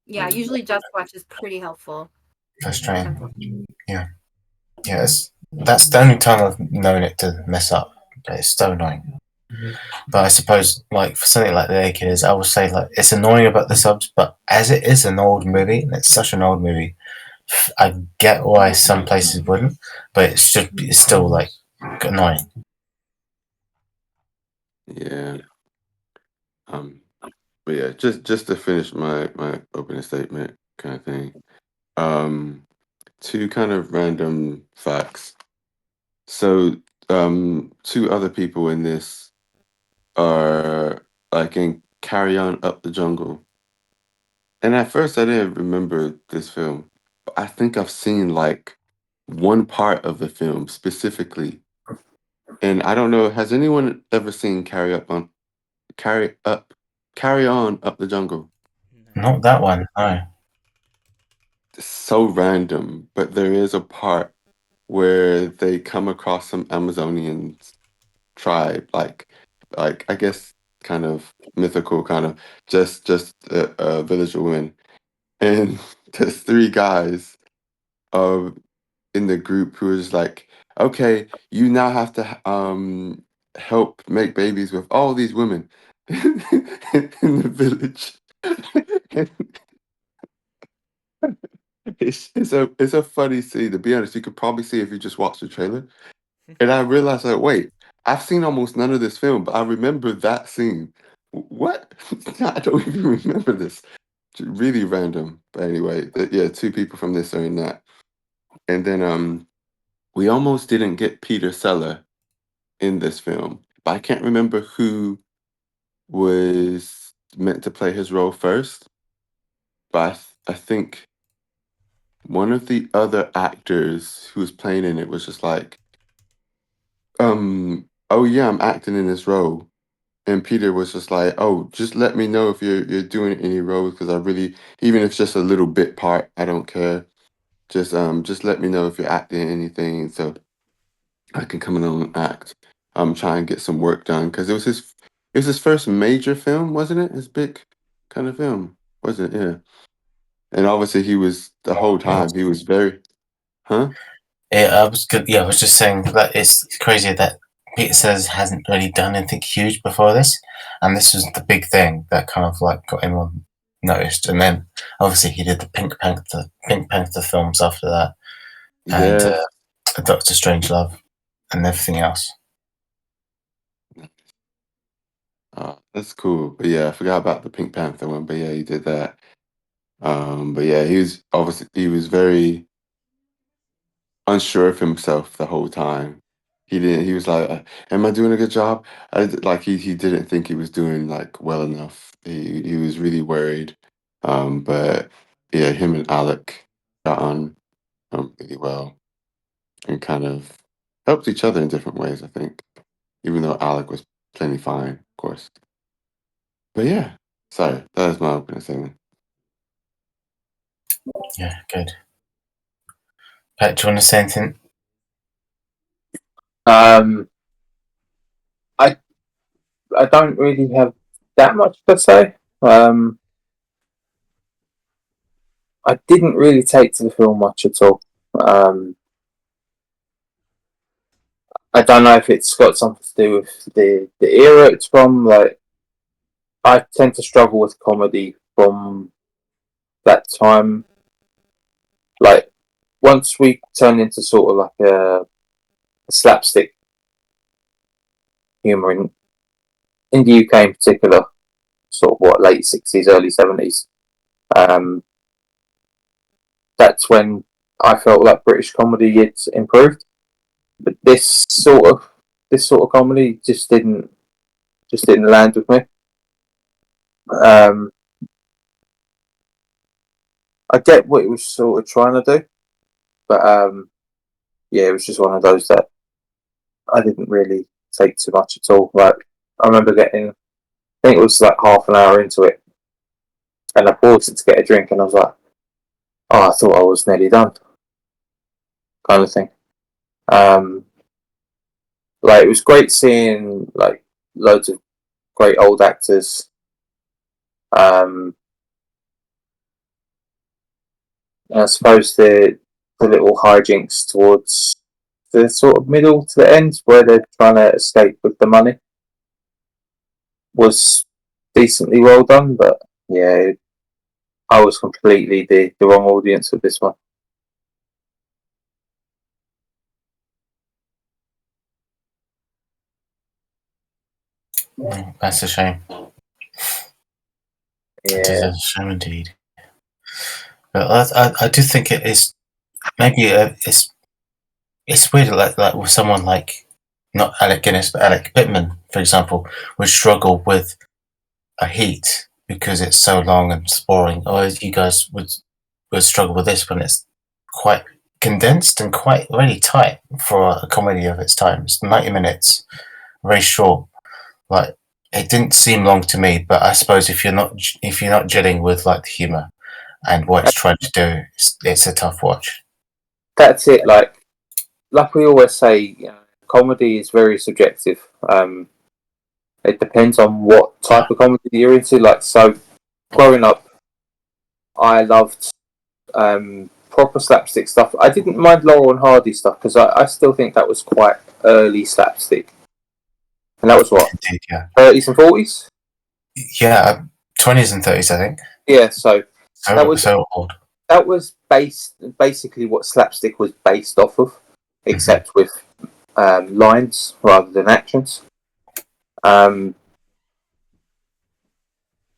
yeah, usually Just Watch is pretty helpful. frustrating. Yeah. That's the only time I've known it to mess up. But it's so annoying. But I suppose, like for something like the Ladykillers, I would say like it's annoying about the subs, but as it is an old movie, and it's such an old movie, I get why some places wouldn't, but it's still like annoying. Yeah. But yeah, just to finish my opening statement kind of thing. Two kind of random facts. So, two other people in this are like in Carry On Up the Jungle. And at first I didn't remember this film, but I think I've seen like one part of the film specifically. And I don't know, has anyone ever seen Carry On Up the Jungle? No. Not that one, no. It's so random, but there is a part where they come across some Amazonian tribe, like I guess kind of mythical, kind of just a village of women, and there's three guys in the group who is like, okay, you now have to help make babies with all these women, in the village. It's a funny scene. To be honest, you could probably see if you just watch the trailer. And I realized that wait, I've seen almost none of this film, but I remember that scene. What? I don't even remember this. Really random. But anyway, yeah, two people from this are in that. And then we almost didn't get Peter Sellers in this film, but I can't remember who was meant to play his role first. But I think one of the other actors who was playing in it was just like, oh yeah, I'm acting in this role. And Peter was just like, oh, just let me know if you're doing any roles because I really, even if it's just a little bit part, I don't care. Just let me know if you're acting in anything so I can come along and act. Try and get some work done because it was his first major film, wasn't it? His big kind of film, wasn't it? Yeah. And obviously he was the whole time he was very, huh? Yeah, I was good. Yeah, I was just saying that it's crazy that Peter Sellers hasn't really done anything huge before this, and this was the big thing that kind of like got everyone noticed. And then obviously he did the Pink Panther films after that, and Yes. Doctor Strangelove, and everything else. That's cool. But yeah, I forgot about the Pink Panther one. But yeah, he did that. But yeah, he was very unsure of himself the whole time. He was like, am I doing a good job? Like he didn't think he was doing like well enough. He was really worried. But yeah, him and Alec got on really well and kind of helped each other in different ways, I think. Even though Alec was plenty fine, of course. But yeah, sorry, that was my opening statement. Yeah, good. Pat, do you want to say anything? I don't really have that much to say. I didn't really take to the film much at all. I don't know if it's got something to do with the era it's from. Like, I tend to struggle with comedy from that time. Like, once we turn into sort of like a slapstick humour in the UK in particular, sort of what, late 60s, early 70s, that's when I felt like British comedy had improved. But this sort of comedy just didn't land with me. I get what it was sort of trying to do, but yeah, it was just one of those that I didn't really take too much at all. Like, I remember getting, I think it was like half an hour into it, and I paused it to get a drink, and I was like, oh, I thought I was nearly done, kind of thing. Like, it was great seeing like loads of great old actors. And I suppose the little hijinks towards the sort of middle to the end, where they're trying to escape with the money, was decently well done. But yeah, I was completely the wrong audience with this one. That's a shame. It is Yeah, a shame indeed. But I do think it is maybe it's weird like with someone like not Alec Guinness but Alec Pittman, for example, would struggle with a Heat because it's so long and boring. Or you guys would struggle with this when it's quite condensed and quite really tight for a comedy of its time. It's 90 minutes, very short. Like, it didn't seem long to me, but I suppose if you're not gelling with like the humor and what it's trying to do, it's a tough watch. that's it. Like we always say, you know, comedy is very subjective. It depends on what type of comedy you're into. Like, so growing up, I loved proper slapstick stuff. I didn't mind Laurel and Hardy stuff because I still think that was quite early slapstick. And that was what, Indeed, yeah. 30s and 40s? Yeah, 20s and 30s, I think. Yeah, so that So was so old. that was basically what slapstick was based off of, except with lines rather than actions.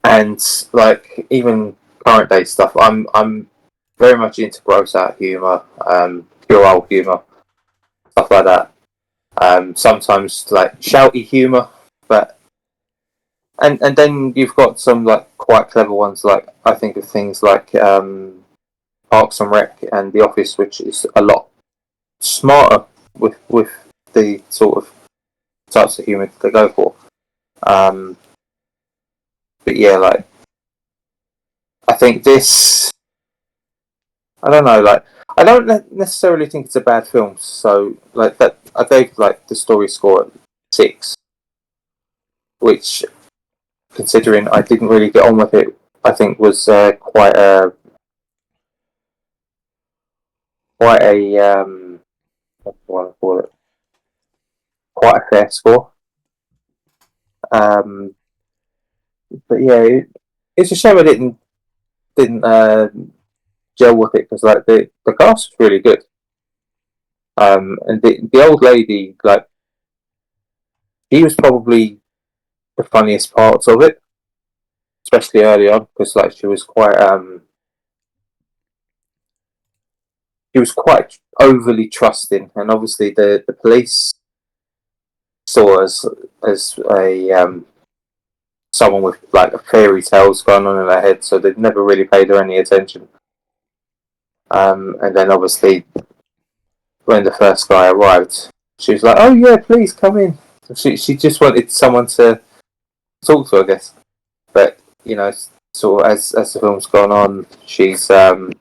And like even current day stuff, I'm very much into gross out humour, pure old humour, stuff like that. Sometimes like shouty humour, but and then you've got some like quite clever ones. Like I think of things like Parks and Rec and The Office, which is a lot smarter with the sort of types of humour they go for. But yeah, like I think this, I don't know, like I don't necessarily think it's a bad film. So like that, I gave like the story score at 6, which, considering I didn't really get on with it, I think was quite a what do I call it? Quite a fair score. Um, but yeah, it's a shame I didn't gel with it because like the cast was really good. And the old lady, like she was probably the funniest parts of it, especially early on, because like she was quite overly trusting, and obviously the police saw as a someone with like fairy tales going on in her head, so they'd never really paid her any attention. And then obviously when the first guy arrived, she was like, "Oh yeah, please come in." She just wanted someone to talk to, I guess. But you know, sort of as the film's gone on, she's got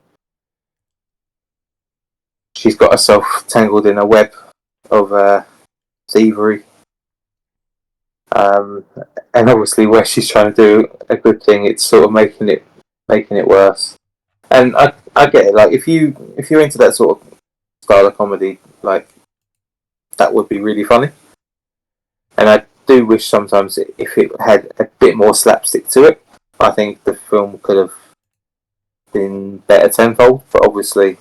herself tangled in a web of thievery. Um, and obviously, where she's trying to do a good thing, it's sort of making it worse. And I get it. Like if you're into that sort of style of comedy, like that would be really funny. And I do wish sometimes if it had a bit more slapstick to it, I think the film could have been better tenfold. But obviously,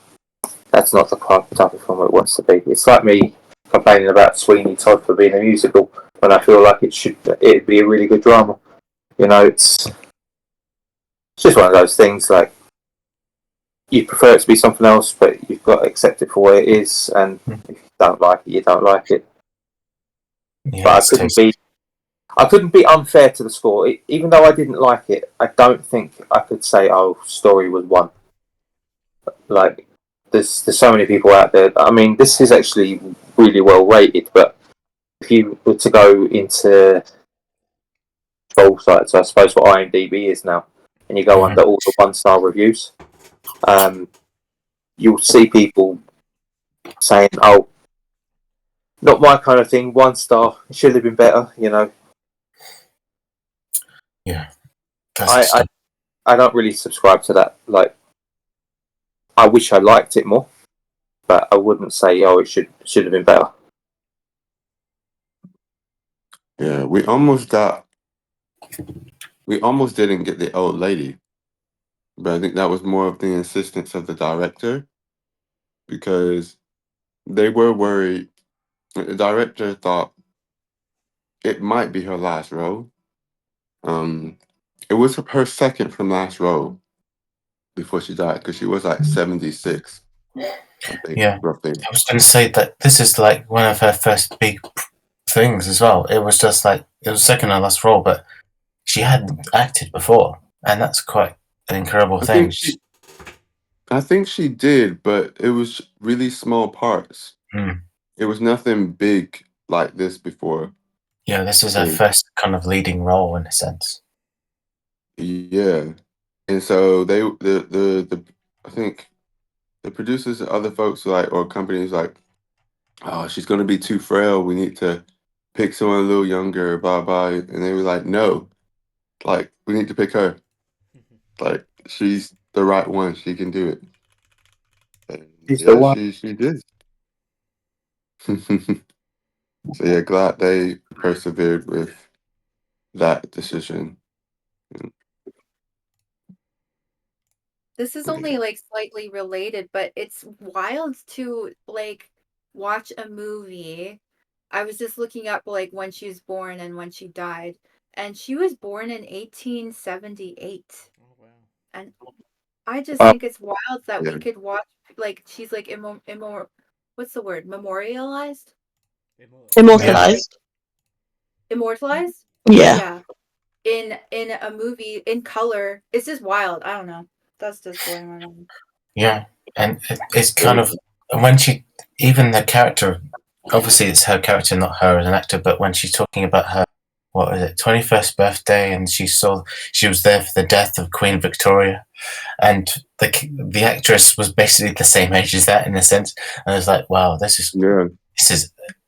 that's not the type of film it wants to be. It's like me complaining about Sweeney Todd for being a musical when I feel like it'd be a really good drama. You know, it's just one of those things. Like you prefer it to be something else, but you've got to accept it for what it is. And if you don't like it, you don't like it. Yeah, But it's tasty. I couldn't be unfair to the score. Even though I didn't like it, I don't think I could say, "Oh, story was one." Like, there's so many people out there. I mean, this is actually really well rated. But if you were to go into troll sites, I suppose what IMDb is now, and you go under all the 1-star reviews, you'll see people saying, "Oh, not my kind of thing. 1 star. It should have been better." You know, Yeah, that's I don't really subscribe to that. Like, I wish I liked it more, but I wouldn't say, "Oh, it should have been better." Yeah, we almost didn't get the old lady, but I think that was more of the insistence of the director because they were worried. The director thought it might be her last role. Um, it was her second from last role before she died because she was like 76, I think, yeah. roughly. I was going to say that this is like one of her first big things as well. It was just like it was second to last role, but she hadn't acted before, and that's quite an incredible I thing. think I think she did, but it was really small parts. Mm. It was nothing big like this before. Yeah, this is her And first kind of leading role in a sense. yeah, and so the I think the producers and other folks like or companies like, oh, she's gonna be too frail. We need to pick someone a little younger, blah blah. And they were like, no, like we need to pick her. Like she's the right one. She can do it. And She's the yeah, one. she did. So yeah, glad they persevered with that decision. This is only like slightly related, but it's wild to like watch a movie. I was just looking up like when she was born and when she died, and she was born in 1878. Oh wow. And I just think it's wild that Yeah. we could watch like she's like what's the word? Memorialized? Immortalized. Immortalized? Yeah. Yeah. In a movie in color. It's just wild. I don't know. That's just blowing my mind. Yeah, and it's kind of when she, even the character, obviously it's her character, not her as an actor, but when she's talking about her, what was it, 21st birthday, and she was there for the death of Queen Victoria, and the actress was basically the same age as that in a sense, and I was like, wow, this is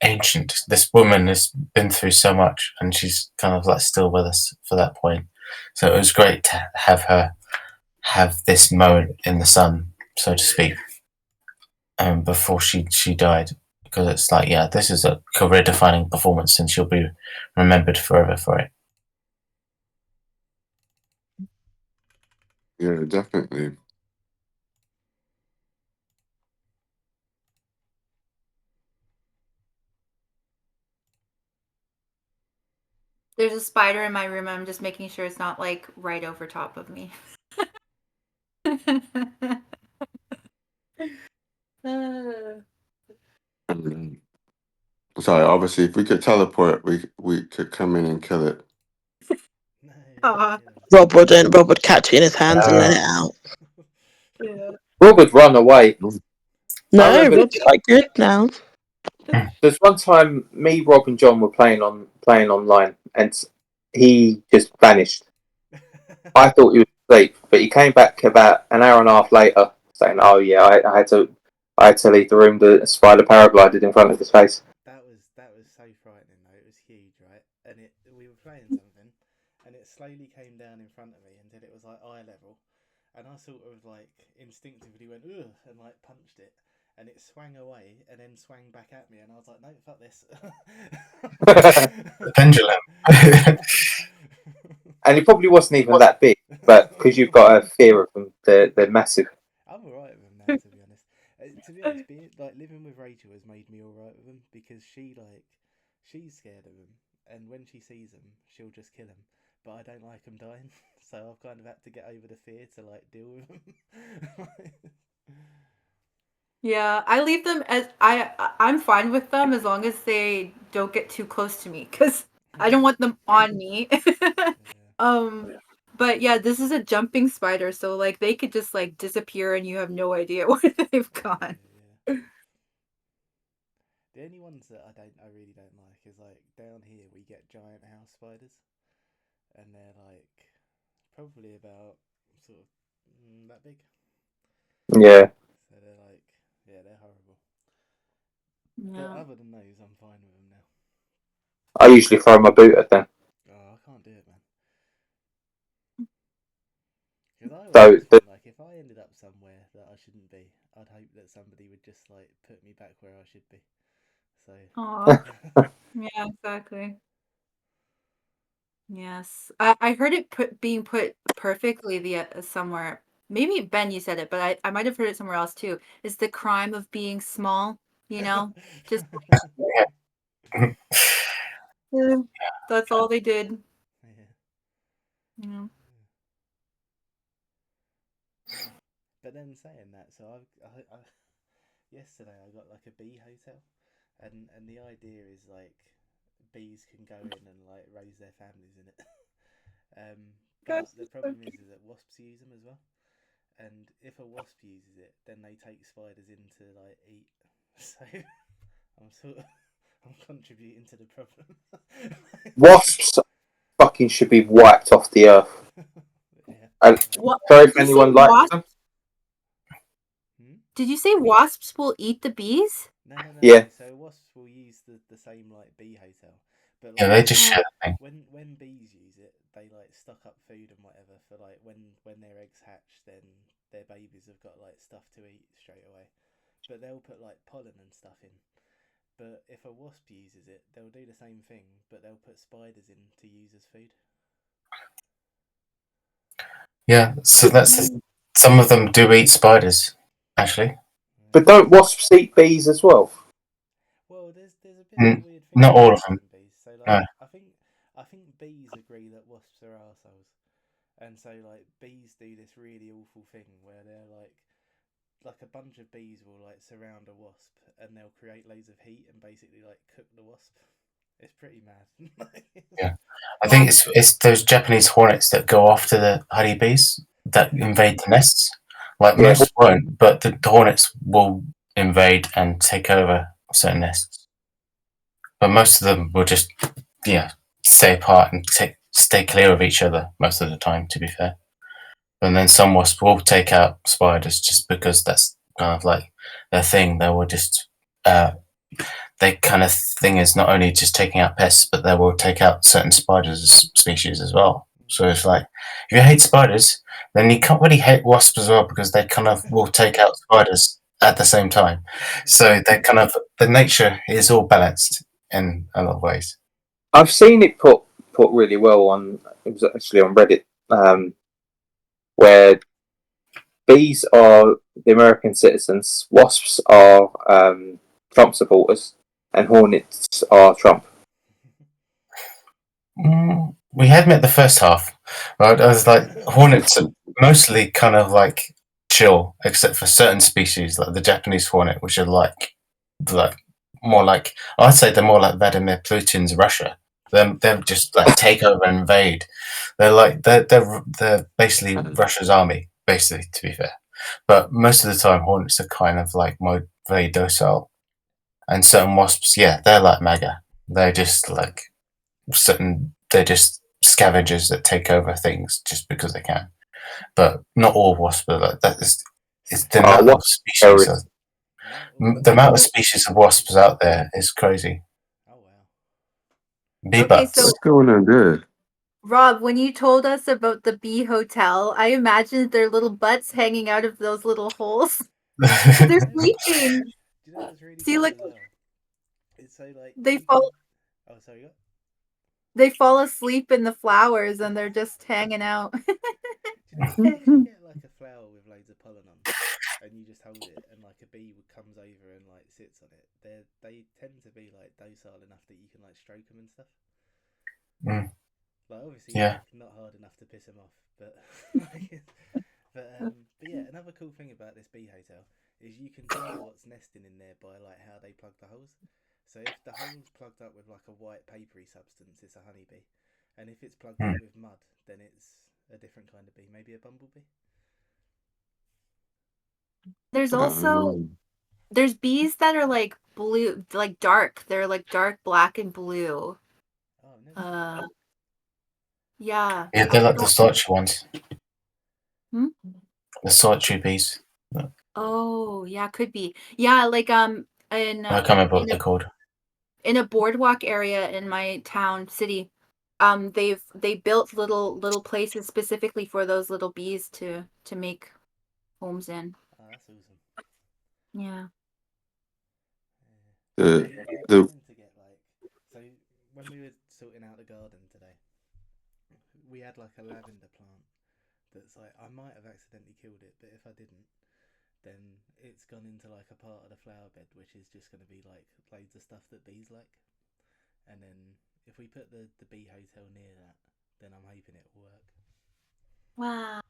ancient. This woman has been through so much, and she's kind of like still with us for that point. So it was great to have her have this moment in the sun, so to speak, before she died, because it's like, yeah, this is a career defining performance, and she'll be remembered forever for it. Yeah, definitely. There's a spider in my room. I'm just making sure it's not like right over top of me. Sorry, obviously, if we could teleport, we could come in and kill it. No. Rob wouldn't. Rob would catch it in his hands and let it out. Yeah. Rob would run away. No, Rob's quite good now. There's one time me, Rob, and John were playing online, and he just vanished. I thought he was asleep, but he came back about an hour and a half later, saying, "Oh yeah, I had to leave the room. The spider paraglided in front of his face." That was so frightening though. It was huge, right? And we were playing something, and it slowly came down in front of me until it was like eye level, and I sort of like instinctively went ugh and like punched it, and it swang away and then swang back at me, and I was like, no, fuck this. The pendulum. And he probably wasn't even that big, but because you've got a fear of them, they're massive. I'm alright with them now, to be honest. To be honest, living with Rachel has made me alright with them, because she's scared of them, and when she sees them, she'll just kill them. But I don't like them dying, so I've kind of had to get over the fear to like deal with them. Yeah, I leave them as I'm fine with them as long as they don't get too close to me, because I don't want them on me. But yeah, this is a jumping spider, so like they could just like disappear and you have no idea where they've gone. The only ones that I really don't like is like down here we get giant house spiders, and they're like probably about sort of that big. Yeah. So they're like, yeah, they're horrible. Yeah. But other than those, I'm fine with them now. I usually throw my boot at them. Oh, I can't do it, man. Because I always think, like, if I ended up somewhere that I shouldn't be, I'd hope that somebody would just like put me back where I should be. So. Yeah, exactly. Yes, I heard it being put perfectly somewhere. Maybe Ben, you said it, but I might have heard it somewhere else too. It's the crime of being small, just that's all they did. Yeah. But then saying that, so I yesterday I got like a bee hotel, and the idea is like bees can go in and like raise their families in it. But the problem is that wasps use them as well, and if a wasp uses it, then they take spiders in to like eat. So I'm contributing to the problem. Wasps fucking should be wiped off the earth. Yeah. Sorry if anyone likes them. Did you say wasps will eat the bees? No. Yeah. So wasps will use the same like bee hotel, but yeah, they just share the thing. When bees use it, they like stock up food and whatever for like when their eggs hatch, then their babies have got like stuff to eat straight away. But they'll put like pollen and stuff in. But if a wasp uses it, they'll do the same thing, but they'll put spiders in to use as food. Yeah, so some of them do eat spiders, actually. But don't wasps eat bees as well? Well, there's a bit of a weird thing Not about all of wasps them. and bees. So No. like, I think bees agree that wasps are arseholes, and so like bees do this really awful thing where they're like a bunch of bees will like surround a wasp and they'll create loads of heat and basically like cook the wasp. It's pretty mad. Yeah. I think it's those Japanese hornets that go after the honeybees that invade the nests. Like Yeah. most won't, but the hornets will invade and take over certain nests. But most of them will just stay apart and stay clear of each other most of the time, to be fair. And then some wasps will take out spiders just because that's kind of like their thing. They will just their kind of thing is not only just taking out pests, but they will take out certain spiders species as well. So it's like if you hate spiders, then you can't really hate wasps as well because they kind of will take out spiders at the same time. So they kind of the nature is all balanced in a lot of ways. I've seen it put really well on. It was actually on Reddit, where bees are the American citizens, wasps are Trump supporters, and hornets are Trump. We had met the first half, right? I was like, hornets are mostly kind of like chill, except for certain species like the Japanese hornet, which are like more like I'd say they're more like Vladimir Putin's Russia. They're just like take over and invade. They're basically Russia's army, basically, to be fair. But most of the time, hornets are kind of like very docile, and certain wasps, yeah, they're like MAGA. They're just like they're just scavengers that take over things just because they can. But not all wasps are like that. It's the amount of species. The amount of species of wasps out there is crazy. Oh wow. Bee butts. so What's going on there? Rob, when you told us about the bee hotel, I imagined their little butts hanging out of those little holes. They're sleeping. Do you know what's really See, funny look, as well? It's so like they you fall. can- Oh, sorry. What? They fall asleep in the flowers and they're just hanging out. Do you know if you get like a flower with loads of pollen on, and you just hold it, and like a bee comes over and like sits on it, they tend to be like docile enough that you can like stroke them and stuff. Mm. Like obviously, Yeah. like, not hard enough to piss them off, but but yeah, another cool thing about this bee hotel is you can tell what's nesting in there by like how they plug the holes. So if the hole's plugged up with like a white papery substance, it's a honeybee, and if it's plugged up with mud, then it's a different kind of bee, maybe a bumblebee. There's also there's bees that are like blue, like dark. They're like dark black and blue. Oh, never. Yeah. Yeah, they're like the solitary ones. Hmm? The solitary bees. Oh, yeah, could be. Yeah, like in I can't remember what they're called. in a boardwalk area in my town city, they built little places specifically for those little bees to make homes in. Oh, that's awesome. Yeah. The To get like so when we were sorting out the garden today, we had like a lavender plant that's like I might have accidentally killed it, but if I didn't, then it's gone into like a part of the flower bed which is just going to be like loads of stuff that bees like. And then if we put the bee hotel near that, then I'm hoping it will work. Wow.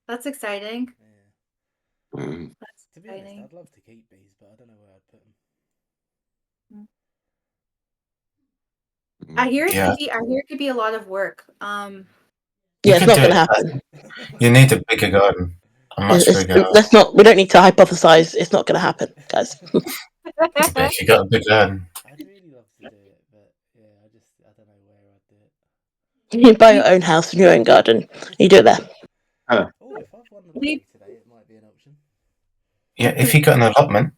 That's exciting. Yeah. That's To be honest, I'd love to keep bees, but I don't know where I'd put them. I hear it could be a lot of work. Yeah, it's not going to happen. You need a bigger garden. A much bigger. Let's not. We don't need to hypothesize. It's not going to happen, guys. If you got a big garden, I'd really love to do it, but yeah, I don't know where I'd do it. You buy your own house and your own garden. You do it there. Oh, if I've won the lottery today, it might be an option. Yeah, if you got an allotment.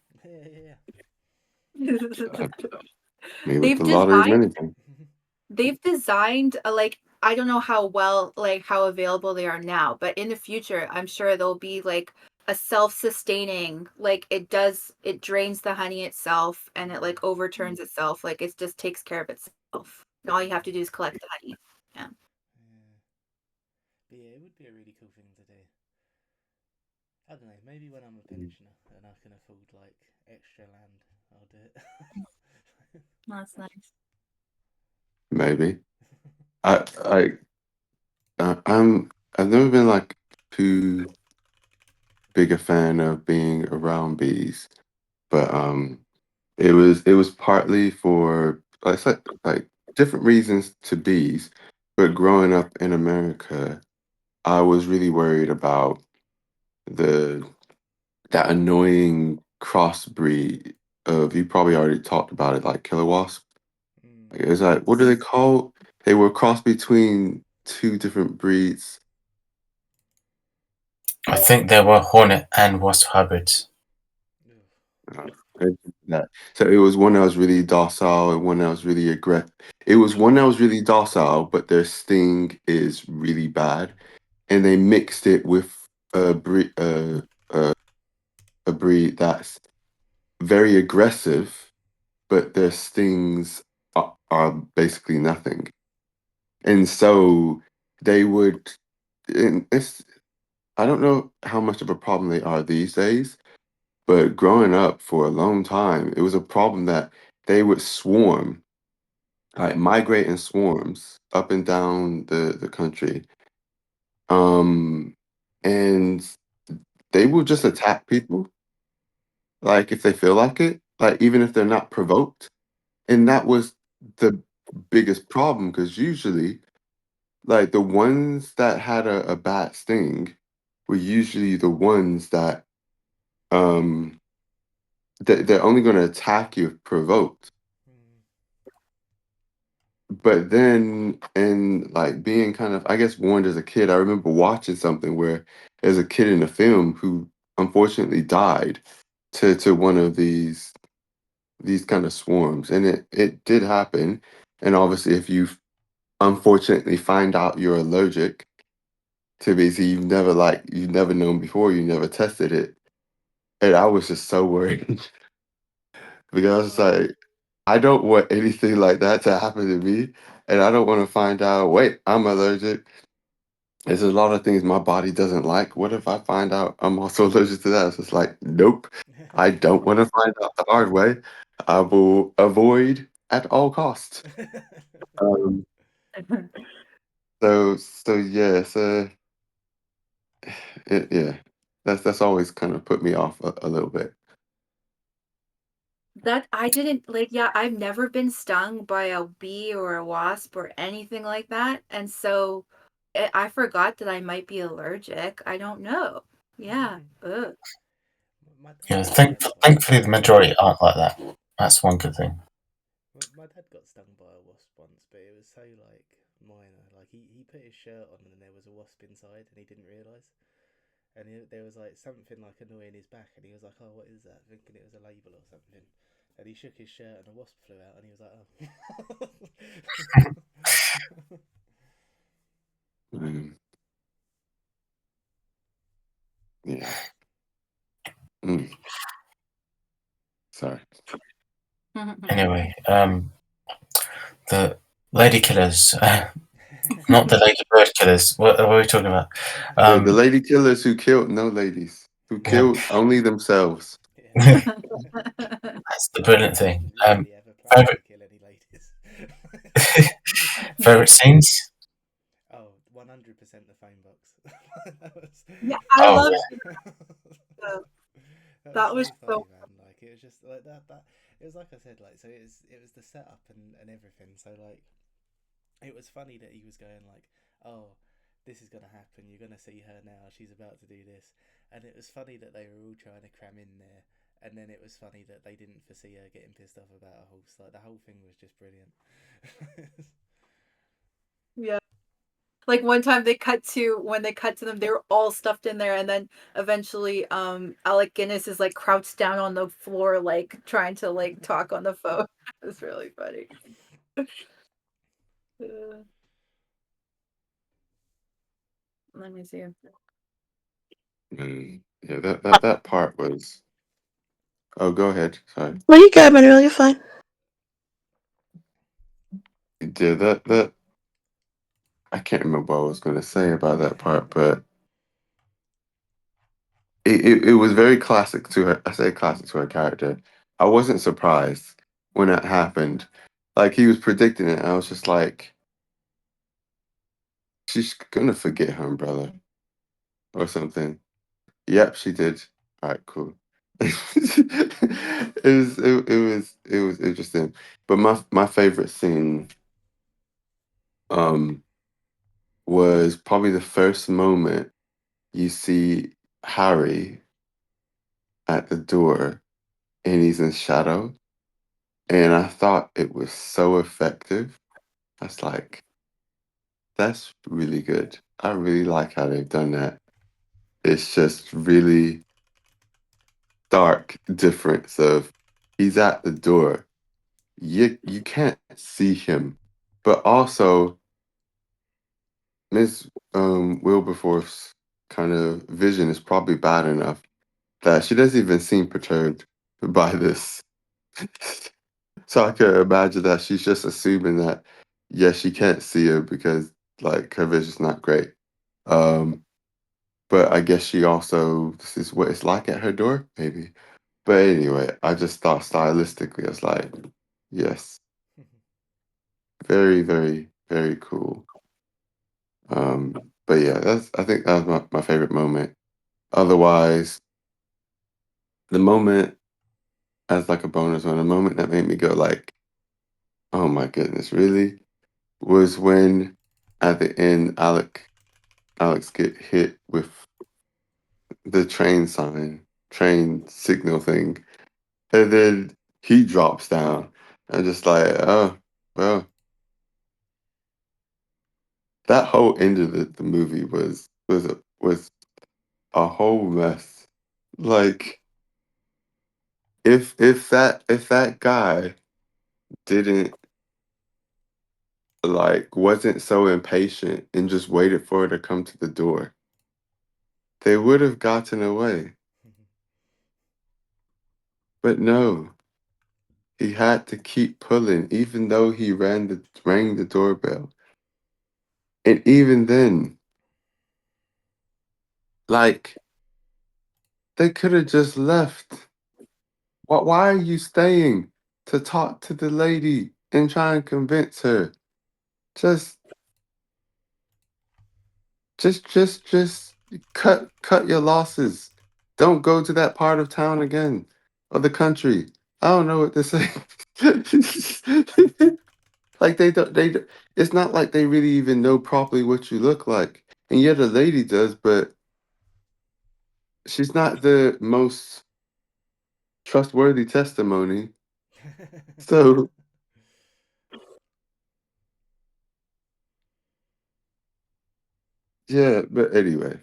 They've designed like I don't know how available they are now, but in the future, I'm sure there'll be like a self-sustaining, like it drains the honey itself and it like overturns itself, like it just takes care of itself. And all you have to do is collect the honey. Yeah. But yeah, it would be a really cool thing to do. I don't know, maybe when I'm a pensioner and I can afford like extra land, I'll do it. That's nice. Maybe. I've never been like too big a fan of being around bees, but it was partly for like different reasons to bees. But growing up in America, I was really worried about the that annoying crossbreed of, you probably already talked about it, like killer wasp. Like, it's like, what do they call? They were crossed between two different breeds. I think there were hornet and wasp hybrids. Ugh. That. So it was one that was really docile and one that was really aggressive. It was one that was really docile, but their sting is really bad, and they mixed it with a breed, a breed that's very aggressive, but their stings are basically nothing. And so they would, and it's, I don't know how much of a problem they are these days, but growing up for a long time, it was a problem that they would swarm, like migrate in swarms up and down the country. Um, and they will just attack people, like if they feel like it, like even if they're not provoked. And that was the biggest problem, because usually, like the ones that had a bad sting were usually the ones that um they're only going to attack you if provoked. Mm. But then, and like being kind of, I guess, warned as a kid, I remember watching something where there's a kid in a film who unfortunately died to one of these kind of swarms, and it did happen. And obviously, if you unfortunately find out you're allergic to bees, you've never known before, you never tested it, and I was just so worried because I was just Oh. like, I don't want anything like that to happen to me, and I don't want to find out, wait, I'm allergic. There's a lot of things my body doesn't like. What if I find out I'm also allergic to that? It's just like, nope, I don't want to find out the hard way. I will avoid at all costs. Um, so yeah, yeah, that's always kind of put me off a little bit. That I didn't like, yeah, I've never been stung by a bee or a wasp or anything like that. And so I forgot that I might be allergic. I don't know. Yeah. Ugh. My dad Yeah, got stung by a thankfully the majority aren't like that. That's one good thing. My dad got stung by a wasp once, but it was so like minor. Like he put his shirt on and there was a wasp inside and he didn't realise. And there was like something like annoying his back, and he was like, "Oh, what is that?" Thinking it was a label or something. And he shook his shirt and a wasp flew out, and he was like, "Oh." Mm, yeah. Mm, sorry. Anyway, the Ladykillers, not the Ladybird Killers. What are we talking about? The lady killers who killed no ladies, who Yeah, killed only themselves. Yeah. that's the brilliant Didn't thing. really ever plan to kill any ladies. Favorite scenes? Oh, 100% the phone box. That was Yeah, I Oh love yeah, that. that was That so was funny, so man. Like it was just like that. It was like I said, like so it was the setup and everything. So like it was funny that he was going like, oh, this is gonna happen. You're gonna see her now. She's about to do this, and it was funny that they were all trying to cram in there. And then it was funny that they didn't foresee her getting pissed off about a horse. Like the whole thing was just brilliant. yeah. Like one time when they cut to them, they were all stuffed in there, and then eventually Alec Guinness is like crouched down on the floor, like trying to like talk on the phone. It's really funny. Uh, let me see. Yeah, that part was. Oh, go ahead. Sorry. Well, you go, Manuel. You're fine. Yeah, that I can't remember what I was going to say about that part, but it was very classic to her. I say classic to her character. I wasn't surprised when that happened. Like he was predicting it. I was just like, she's gonna forget her umbrella or something. Yep, she did. All right, cool. It was interesting. But my favorite scene um was probably the first moment you see Harry at the door and he's in shadow. And I thought it was so effective. I was like, that's really good. I really like how they've done that. It's just really stark difference of he's at the door. You can't see him. But also Miss Wilberforce's kind of vision is probably bad enough that she doesn't even seem perturbed by this. So I can imagine that she's just assuming that yes, she can't see her because like her vision's not great. Um, but I guess she also this is what it's like at her door, maybe. But anyway, I just thought stylistically, I was like, yes, very, very, very cool. But yeah, I think that was my favorite moment. Otherwise, the moment as like a bonus one, a moment that made me go like, oh my goodness, really? Was when at the end Alex get hit with the train signal thing, and then he drops down. I'm just like, oh well, that whole end of the movie was a whole mess. Like if that guy didn't like wasn't so impatient and just waited for her to come to the door, they would have gotten away. But no, he had to keep pulling, even though he rang the doorbell. And even then, like they could have just left. Why are you staying to talk to the lady and try and convince her? Just, just cut your losses. Don't go to that part of town again or the country. I don't know what to say. Like it's not like they really even know properly what you look like. And yet a lady does, but she's not the most trustworthy testimony. So yeah, but anyway,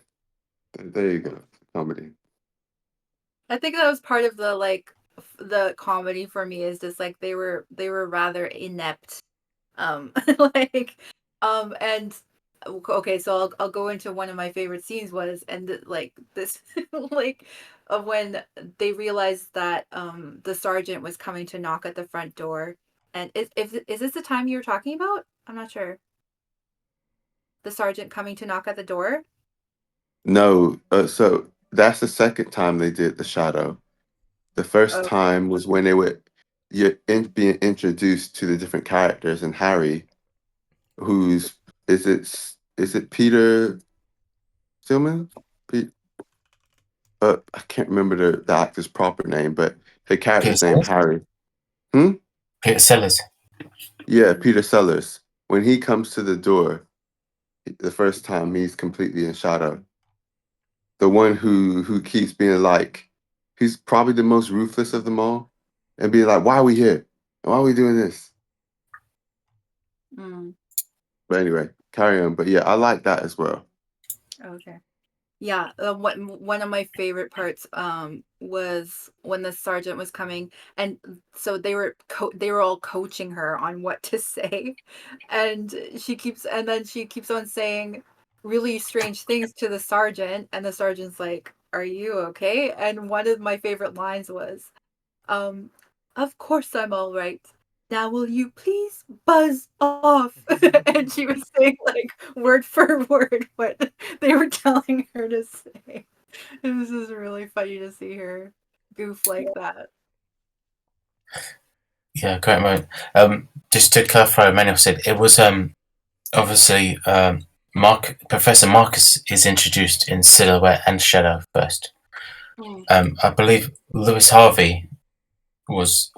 there you go. Comedy. I think that was part of the the comedy for me is just like they were rather inept. Like and okay, so I'll go into one of my favorite scenes was like this like of when they realized that the sergeant was coming to knock at the front door. And is this the time you were talking about? I'm not sure. The sergeant coming to knock at the door? No, so that's the second time they did the shadow. The first Okay. time was when being introduced to the different characters and Harry, who's is it Peter Stillman? Pete, I can't remember the actor's proper name, but the Peter character's name Sellers. Harry. Hmm? Peter Sellers. Yeah, Peter Sellers. When he comes to the door, the first time he's completely in shadow. The one who keeps being like, he's probably the most ruthless of them all, and being like, "Why are we here? Why are we doing this?" Mm, But anyway, carry on. But yeah, I like that as well. okay. Yeah, one of my favorite parts was when the sergeant was coming, and so they were all coaching her on what to say, and then she keeps on saying really strange things to the sergeant, and the sergeant's like, "Are you okay?" And one of my favorite lines was, um, "Of course I'm all right. now will you please buzz off? And she was saying like word for word what they were telling her to say. It was just really funny to see her goof like that. Yeah, great moment. Just to clarify, Manuel said it was obviously Professor Marcus is introduced in silhouette and shadow first. I believe Lewis Harvey was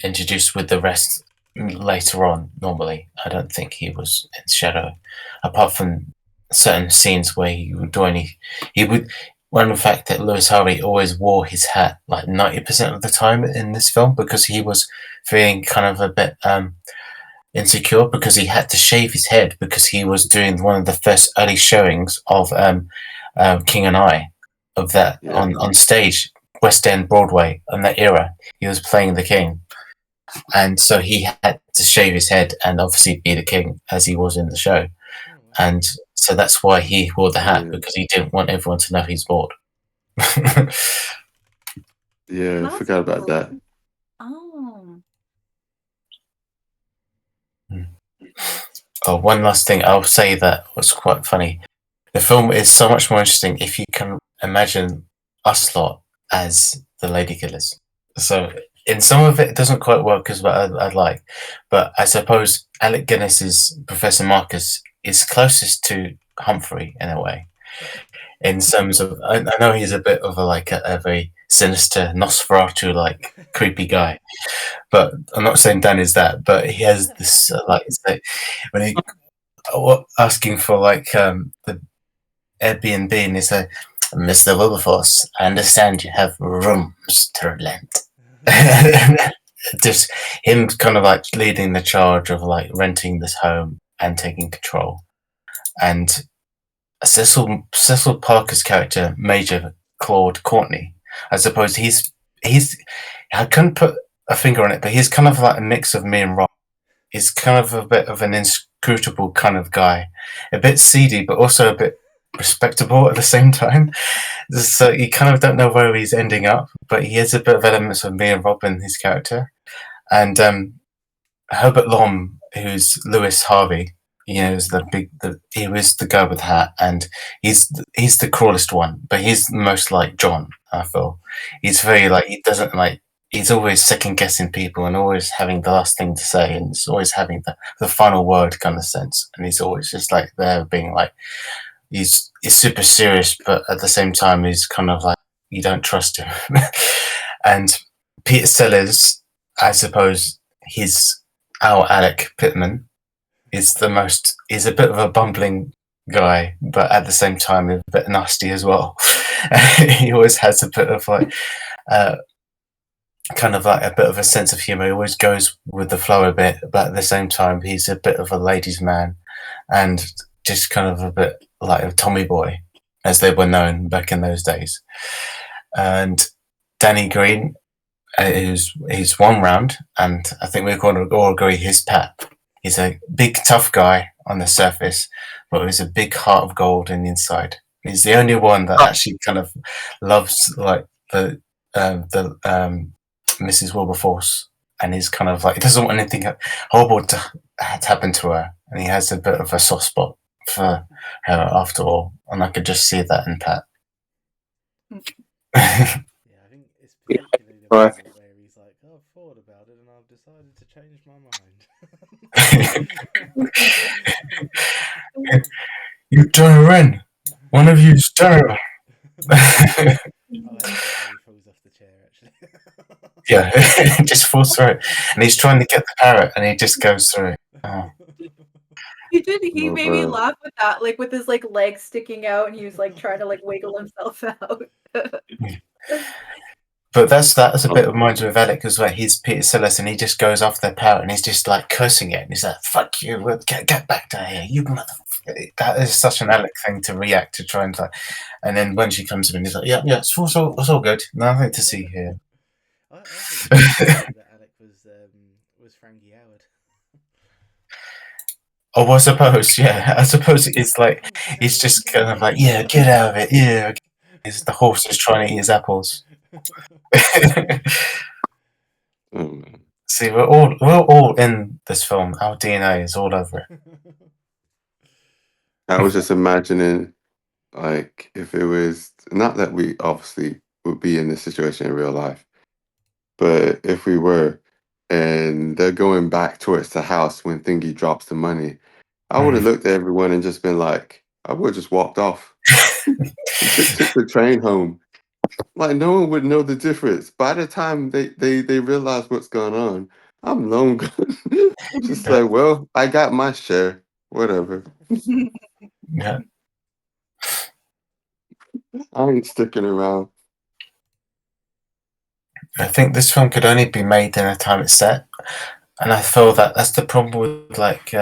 introduced with the rest later on. Normally, I don't think he was in shadow, apart from certain scenes where he would do any. He would. One of the fact that Lewis Harvey always wore his hat like 90% of the time in this film because he was feeling kind of a bit insecure because he had to shave his head because he was doing one of the first early showings of King and I of that on stage, West End Broadway in that era. He was playing the king, and so he had to shave his head and obviously be the king as he was in the show, and so that's why he wore the hat because he didn't want everyone to know he's bald. Yeah, I forgot about that. Oh. Oh, one last thing I'll say that was quite funny. The film is so much more interesting if you can imagine us lot as the Ladykillers. So in some of it doesn't quite work as well I'd like, but I suppose Alec Guinness's Professor Marcus is closest to Humphrey in a way. In terms of, I know he's a bit of a very sinister Nosferatu like creepy guy, but I'm not saying Dan is that. But he has this it's like when he asking for the Airbnb and he said, "Mr. Wilberforce, I understand you have rooms to rent." Just him kind of like leading the charge of like renting this home and taking control, and Cecil Parker's character, Major Claude Courtney, I suppose he's I couldn't put a finger on it, but he's kind of like a mix of me and Rob. He's kind of a bit of an inscrutable kind of guy, a bit seedy, but also a bit respectable at the same time. So you kind of don't know where he's ending up, but he has a bit of elements of me and Rob in his character. And Herbert Lom, who's Lewis Harvey, is he was the guy with the hat, and he's the cruelest one, but he's the most like John. I feel he's very he doesn't he's always second guessing people and always having the last thing to say, and he's always having the final word kind of sense, and he's always just like there being like he's super serious, but at the same time he's kind of like you don't trust him. And Peter Sellers, I suppose our Alec Pittman is he's a bit of a bumbling guy, but at the same time a bit nasty as well. He always has a bit of kind of like a bit of a sense of humor. He always goes with the flow a bit, but at the same time he's a bit of a ladies' man and just kind of a bit like a Tommy boy, as they were known back in those days. And Danny Green, he's one round, and I think we're going to all agree he's Pat. He's a big, tough guy on the surface, but he's a big heart of gold in the inside. He's the only one that actually kind of loves like the Mrs. Wilberforce, and he's kind of like he doesn't want anything horrible to happen to her, and he has a bit of a soft spot for her after all, and I could just see that in Pat. Yeah, I think it's particularly the moment where he's like, "Oh, I've thought about it and I've decided to change my mind." You turn around. One of you's turn around. He falls off the chair, actually. Yeah, just falls through it. And he's trying to get the parrot and he just goes through it. Oh. He made me laugh with that, like with his like legs sticking out and he was like trying to like wiggle himself out. But that's a bit of reminds me of Alec as well. He's Peter Sellers and he just goes off the parrot and he's just like cursing it and he's like, "Fuck you, get back down here, you motherfucker." That is such an Alec thing to react to, try and like, and then when she comes in, he's like, yeah, it's all good, nothing to see here. I think that Alec was Frankie Howard. Oh, I suppose it's like he's just kind of like, yeah, get out of it, yeah. The horse is trying to eat his apples. Oh, man. See, we're all in this film. Our DNA is all over it. I was just imagining, like, if it was not that we obviously would be in this situation in real life, but if we were, and they're going back towards the house when Thingy drops the money, I would have looked at everyone and just been like, I would have just walked off. took the train home. Like no one would know the difference. By the time they realize what's going on, I'm long gone. Just like, well, I got my share. Whatever. Yeah. I ain't sticking around. I think this film could only be made in the time it's set, and I feel that that's the problem with like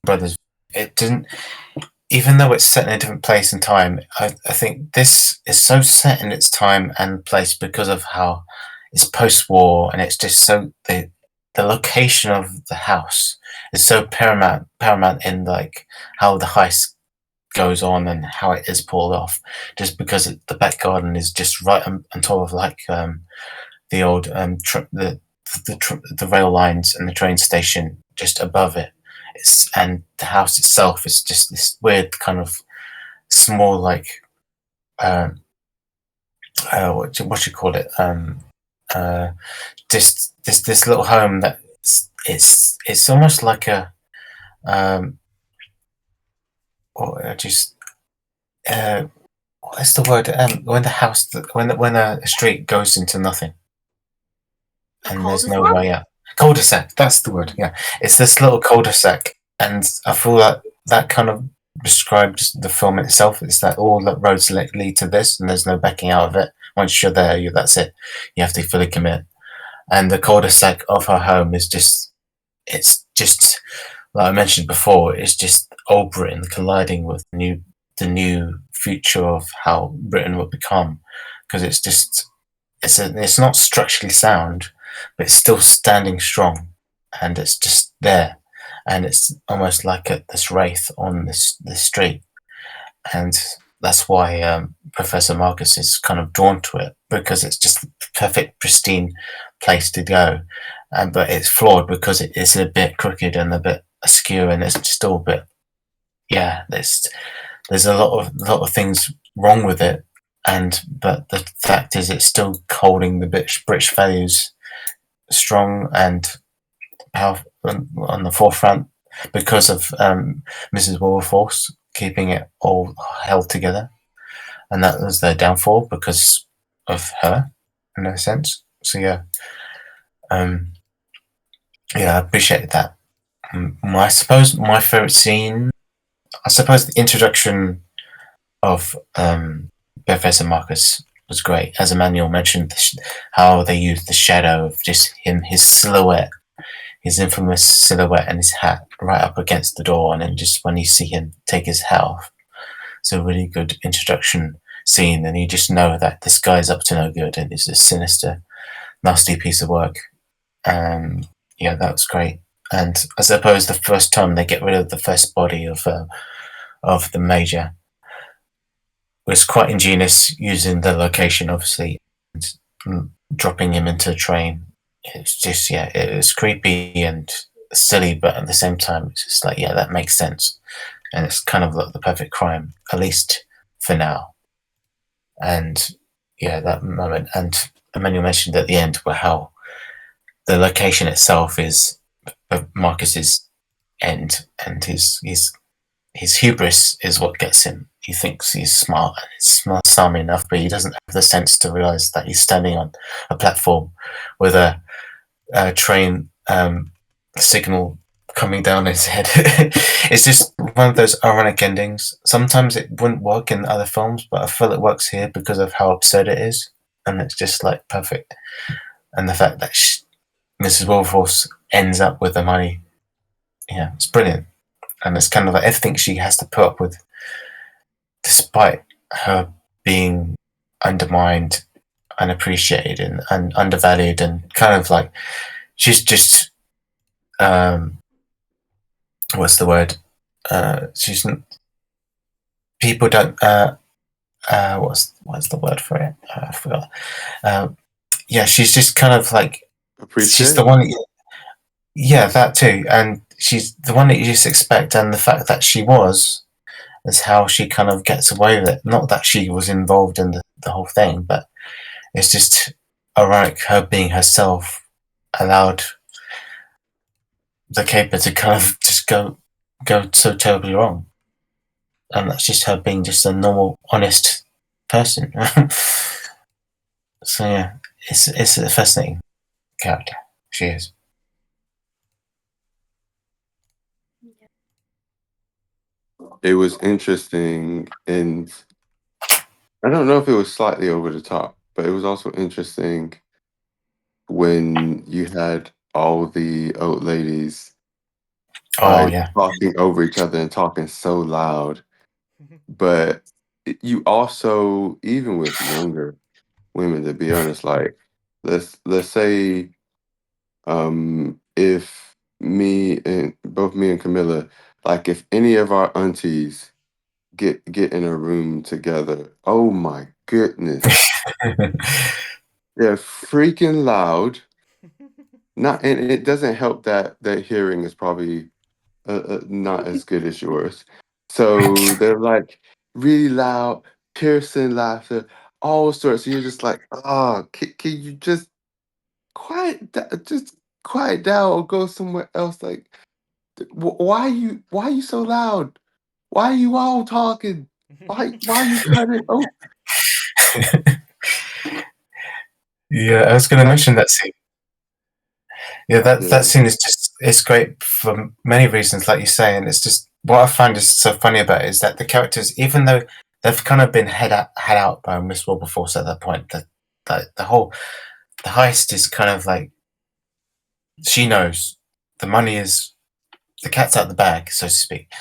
Brothers. It didn't, even though it's set in a different place and time. I think this is so set in its time and place because of how it's post-war, and it's just so the location of the house is so paramount in like how the heist goes on and how it is pulled off. Just because the back garden is just right on top of like the old the rail lines and the train station just above it. And the house itself is just this weird kind of small like what you call it just this little home that it's almost like a or just what's the word when the house when a street goes into nothing and there's no way out. Cul-de-sac, that's the word. Yeah, it's this little cul-de-sac, and I feel like that kind of describes the film itself. It's that all the roads lead to this, and there's no backing out of it. Once you're there, that's it. You have to fully commit. And the cul-de-sac of her home is it's just like I mentioned before. It's just old Britain colliding with the new future of how Britain will become, because it's not structurally sound, but it's still standing strong, and it's just there, and it's almost like this wraith on this street, and that's why Professor Marcus is kind of drawn to it, because it's just the perfect, pristine place to go, but it's flawed because it is a bit crooked and a bit askew, and it's still a bit, there's a lot of things wrong with it, but the fact is it's still holding the British values strong and powerful on the forefront because of Mrs. Wilberforce keeping it all held together, and that was their downfall because of her, in a sense. So I appreciate that. I suppose my favorite scene, the introduction of Professor Marcus was great. As Emmanuel mentioned, how they used the shadow of just him, his silhouette, his infamous silhouette and his hat right up against the door, and then just when you see him take his hat off. It's a really good introduction scene, and you just know that this guy's up to no good and he's a sinister, nasty piece of work. That was great. And I suppose the first time they get rid of the first body of the Major was quite ingenious, using the location, obviously, and dropping him into a train. It's just, it was creepy and silly, but at the same time, it's just like, that makes sense. And it's kind of like the perfect crime, at least for now. And that moment. And Emmanuel mentioned at the end how the location itself is Marcus's end, and his hubris is what gets him. He thinks he's smart and he's smart enough, but he doesn't have the sense to realize that he's standing on a platform with a train signal coming down his head. It's just one of those ironic endings. Sometimes it wouldn't work in other films, but I feel it works here because of how absurd it is, and it's just like perfect. And the fact that Mrs. Wilberforce ends up with the money, it's brilliant. And it's kind of like everything she has to put up with, despite her being undermined, unappreciated, and undervalued, and kind of like she's just what's the word? She's people don't what's the word for it? I forgot. She's just kind of like she's the one. Yeah, that too. And she's the one that you just expect, and the fact that she was is how she kind of gets away with it. Not that she was involved in the whole thing, but it's just ironic her being herself allowed the caper to kind of just go so terribly wrong. And that's just her being just a normal, honest person. So yeah, it's a fascinating character. She is. It was interesting, and I don't know if it was slightly over the top, but it was also interesting when you had all the old ladies Oh yeah. talking over each other and talking so loud. But you also, even with younger women, to be honest, like let's say if me and Camilla, like if any of our aunties get in a room together, oh my goodness, they're freaking loud. Not, and it doesn't help that their hearing is probably not as good as yours. So they're like really loud, piercing laughter, all sorts. So you're just like, oh, can you just just quiet down or go somewhere else? Like, why are you so loud? Why are you all talking? Why are you cutting? Oh, Yeah, I was going to mention that scene. Yeah, that yeah. scene is just it's great for many reasons, like you say, and it's just what I find is so funny about it is that the characters, even though they've kind of been had out by Miss Wilberforce at that point, the heist is kind of like she knows the money is the cat's out the bag, so to speak,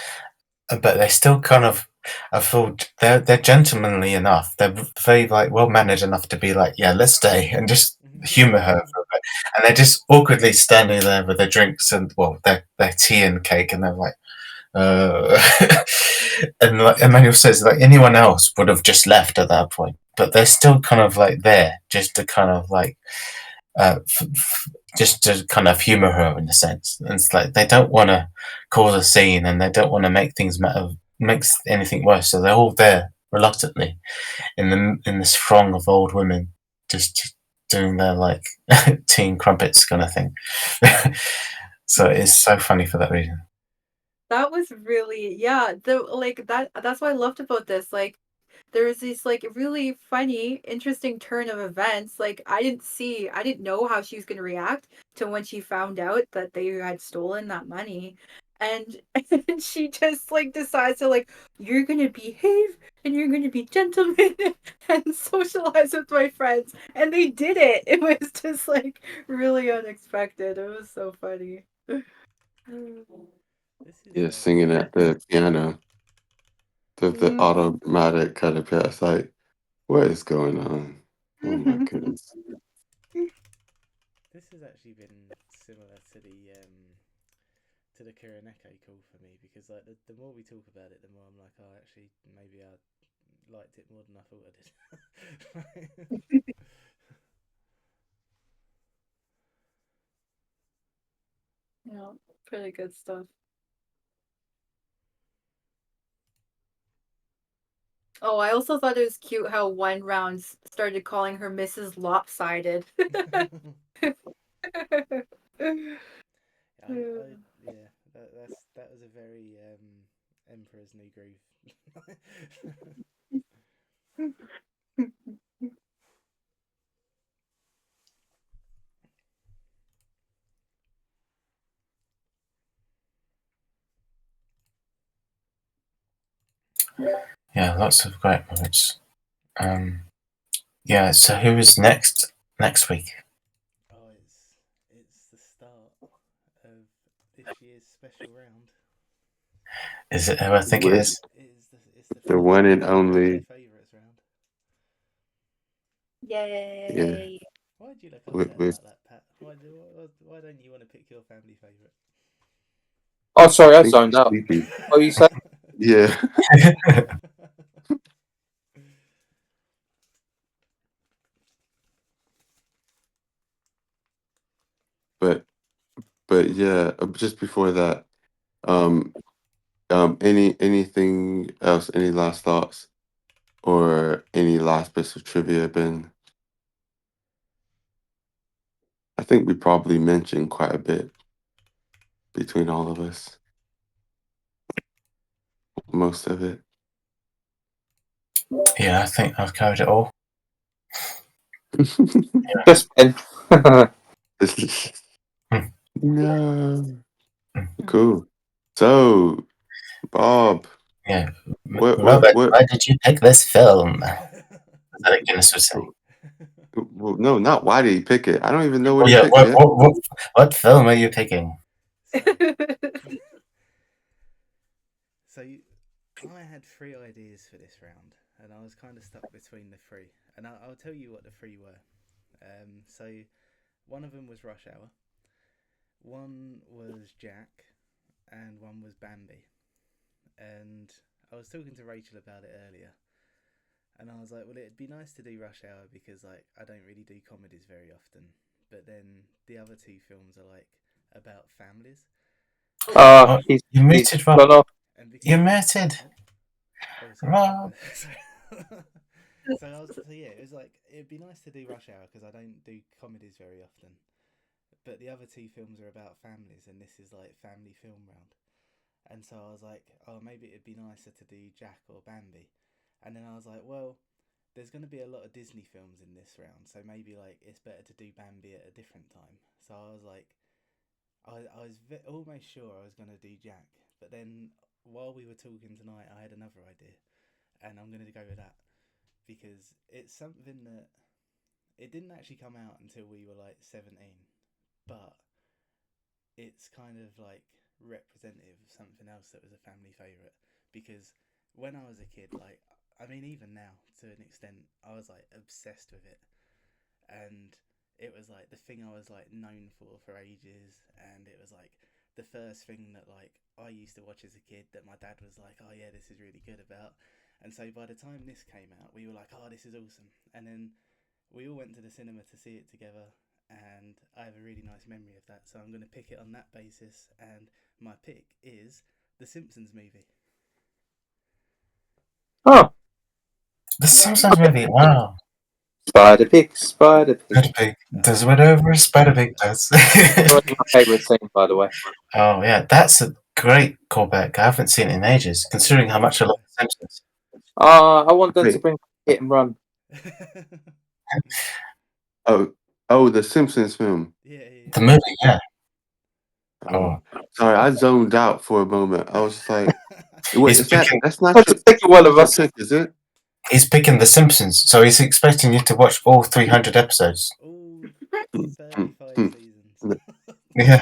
but they still kind of I feel they're gentlemanly enough. They're very like well mannered enough to be like, yeah, let's stay and just humor her for a bit. And they're just awkwardly standing there with their drinks and well, their tea and cake, and they're like, uh and like Emmanuel says, like anyone else would have just left at that point, but they're still kind of like there just to kind of like uh, f- f- just to kind of humor her in a sense. And it's like they don't want to cause a scene and they don't want to make things makes anything worse. So they're all there reluctantly in this throng of old women, just doing their like tea and crumpets kind of thing. So it's so funny for that reason. That was really yeah, that's what I loved about this, like, there was this, like, really funny, interesting turn of events, like, I didn't know how she was gonna react to when she found out that they had stolen that money, and and she just, like, decides to, like, "You're gonna behave, and you're gonna be gentlemen, and socialize with my friends," and they did it! It was just, like, really unexpected, it was so funny. This is Yeah, singing at the piano, the automatic kind of piano. It's like, what is going on? Oh my goodness. this has actually been similar to the Kuroneko call for me because like the more we talk about it, the more I'm like, oh, actually, maybe I liked it more than I thought I did. Yeah, pretty good stuff. Oh, I also thought it was cute how one round started calling her Mrs. Lopsided. Yeah, that was a very Emperor's New Groove. Yeah, lots of great moments. Yeah, so who is next week? Oh, it's the start of this year's special round. Is it who I think it With is? It's the the one and family only, favourites round. yeah, Yay. Why do you look with, upset with about that, Pat? Why don't you want to pick your family favourite? Oh, sorry, I I think zoned you're out. sleepy. What you say? Yeah, but But yeah, just before that, um, anything else? Any last thoughts or any last bits of trivia, Ben? I think we probably mentioned quite a bit between all of us. Most of it. Yeah, I think I've covered it all. Just Ben. No. Cool. So, Bob, Yeah. what, Robert, why did you pick this film? That Guinness was saying. well, no, not why did he pick it. I don't even know what Oh, he yeah, picked yet. what film are you picking? So I had 3 ideas for this round, and I was kind of stuck between the 3. And I'll tell you what the 3 were. So one of them was Rush Hour, one was Jack, and one was Bambi. And I was talking to Rachel about it earlier, and I was like, well, it'd be nice to do Rush Hour because like I don't really do comedies very often. But then the other 2 films are like about families. You muted, Rob. gone off. And because You muted. Rob. So yeah, it was like it'd be nice to do Rush Hour because I don't do comedies very often. But the other 2 films are about families, and this is like family film round. And so I was like, oh, maybe it'd be nicer to do Jack or Bambi. And then I was like, well, there's going to be a lot of Disney films in this round, so maybe like it's better to do Bambi at a different time. So I was like, I was almost sure I was going to do Jack, but then while we were talking tonight, I had another idea, and I'm going to go with that because it's something that it didn't actually come out until we were like 17, but it's kind of like representative of something else that was a family favourite. Because when I was a kid, like, I mean, even now to an extent, I was like obsessed with it, and it was like the thing I was like known for ages, and it was like the first thing that like I used to watch as a kid that my dad was like, oh yeah, this is really good about. And so by the time this came out, we were like, oh, this is awesome. And then we all went to the cinema to see it together, and I have a really nice memory of that, so I'm going to pick it on that basis. And my pick is the Simpsons movie. Oh, The Simpsons movie. Wow. Spider Pig, Spider Pig. Spider Pig does whatever Spider Pig does. That's my favourite scene, by the way. Oh yeah, that's a great callback. I haven't seen it in ages, considering how much I love The Simpsons. I want them to Wait. bring Hit and Run. Oh, the Simpsons film. Yeah. The movie, yeah. Oh, sorry, I zoned out for a moment. I was like, wait, He's picking, that's not What's your, the second one of your us? pick, is it? he's picking The Simpsons, so he's expecting you to watch all 300 episodes. All 35 seasons. Yeah.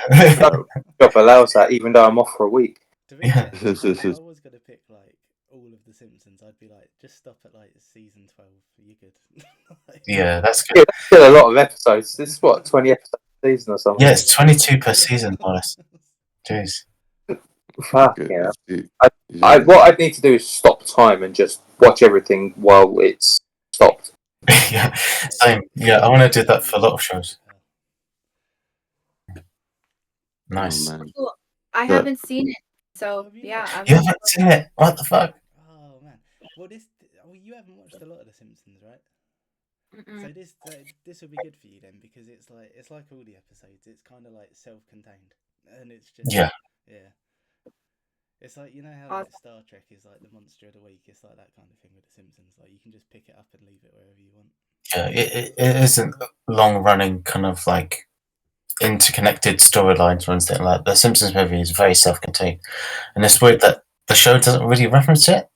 Job allows that, even though I'm off for a week. To be fair, if I Yeah. was going to pick like all of the Simpsons, I'd be like, just stop at like season 12. You're good. Like, Yeah, that's Yeah, good. that's still a lot of episodes. This is what, 20 episodes a season or something? Yeah, it's 22 per season, honest. Jeez. Fuck, Good. yeah. What I'd need to do is stop time and just watch everything while it's stopped. Yeah, same. Yeah, I want to do that for a lot of shows. Nice. Oh, man. Well, I Yeah. haven't seen it, so Have you yeah. not? You haven't seen it? What the fuck? Oh man. Well, you haven't watched a lot of The Simpsons, right? Mm-mm. So this will be good for you then, because it's like all the episodes. It's kind of like self-contained, and it's just Yeah. It's like, you know how like Star Trek is like the monster of the week. It's like that kind of thing with The Simpsons. Like you can just pick it up and leave it wherever you want. Yeah, it isn't long running kind of like interconnected storylines or anything like that. The Simpsons movie is very self-contained, and it's weird that the show doesn't really reference it,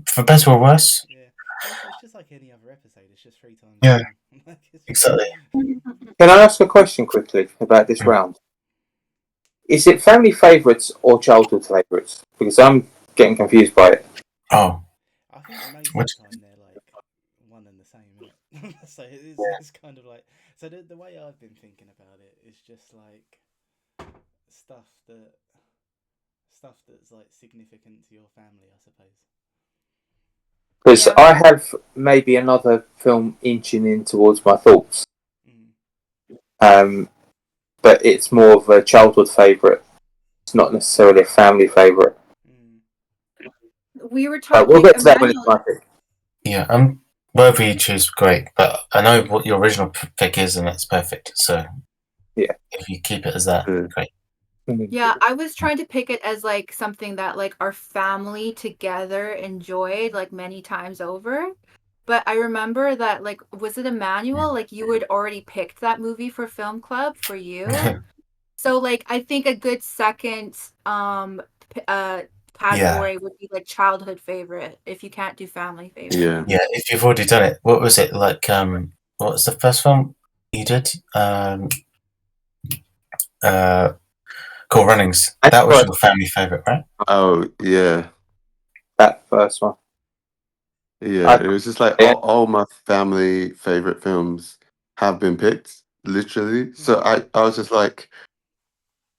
for better or worse. Yeah. Well, it's just like any other episode. It's just 3 times. Yeah. Like, Exactly. Can I ask a question quickly about this round? Is it family favourites or childhood favourites? Because I'm getting confused by it. Oh. I think most of the time they're like one and the same, isn't it? So it's kind of like, so the way I've been thinking about it is just like stuff that's like significant to your family, I suppose. Because I have maybe another film inching in towards my thoughts. but it's more of a childhood favourite. It's not necessarily a family favourite. We were talking. We'll get to that when Emmanuel, it's my pick. Yeah, whatever you choose, great. But I know what your original pick is, and it's perfect. So Yeah. if you keep it as that, great. Yeah, I was trying to pick it as like something that like our family together enjoyed like many times over. But I remember that like was it Emmanuel? Like you had already picked that movie for film club for you. So like I think a good second category would be like childhood favorite if you can't do family favorite. Yeah. Yeah, if you've already done it, what was it like? What was the first film you did? Cool Runnings. That was your family favorite, right? Oh yeah, That first one. yeah. It was just like all my family favorite films have been picked, literally. So I was just like,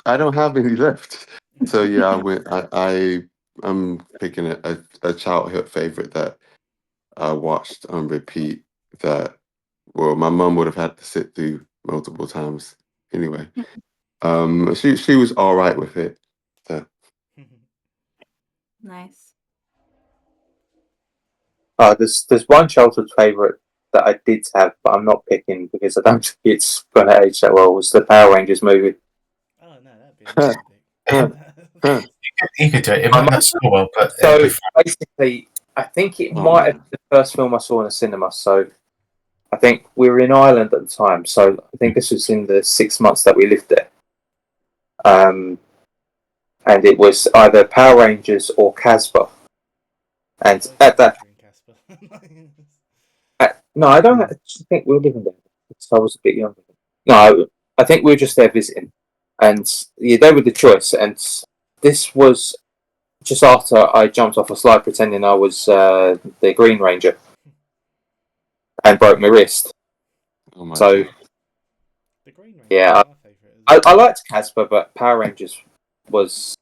I don't have any left. So yeah, I went. I'm picking a childhood favorite that I watched on repeat. That well, my mum would have had to sit through multiple times. Anyway, she was all right with it. So Nice. There's one childhood favourite that I did have, but I'm not picking because I don't think it's going to age that well. Was the Power Rangers movie? Oh no, that'd be amazing. You could do it. It might not score well, but so basically, I think it might have been the first film I saw in a cinema. So I think we were in Ireland at the time. So I think this was in the 6 months that we lived there. And it was either Power Rangers or Casper. And at that, no, I don't think we were living there. So I was a bit younger. No, I think we were just there visiting, and yeah, they were the choice. And this was just after I jumped off a slide pretending I was the Green Ranger and broke my wrist. oh my So God. The Green Ranger yeah, was my favourite as well. I liked Casper, but Power Rangers was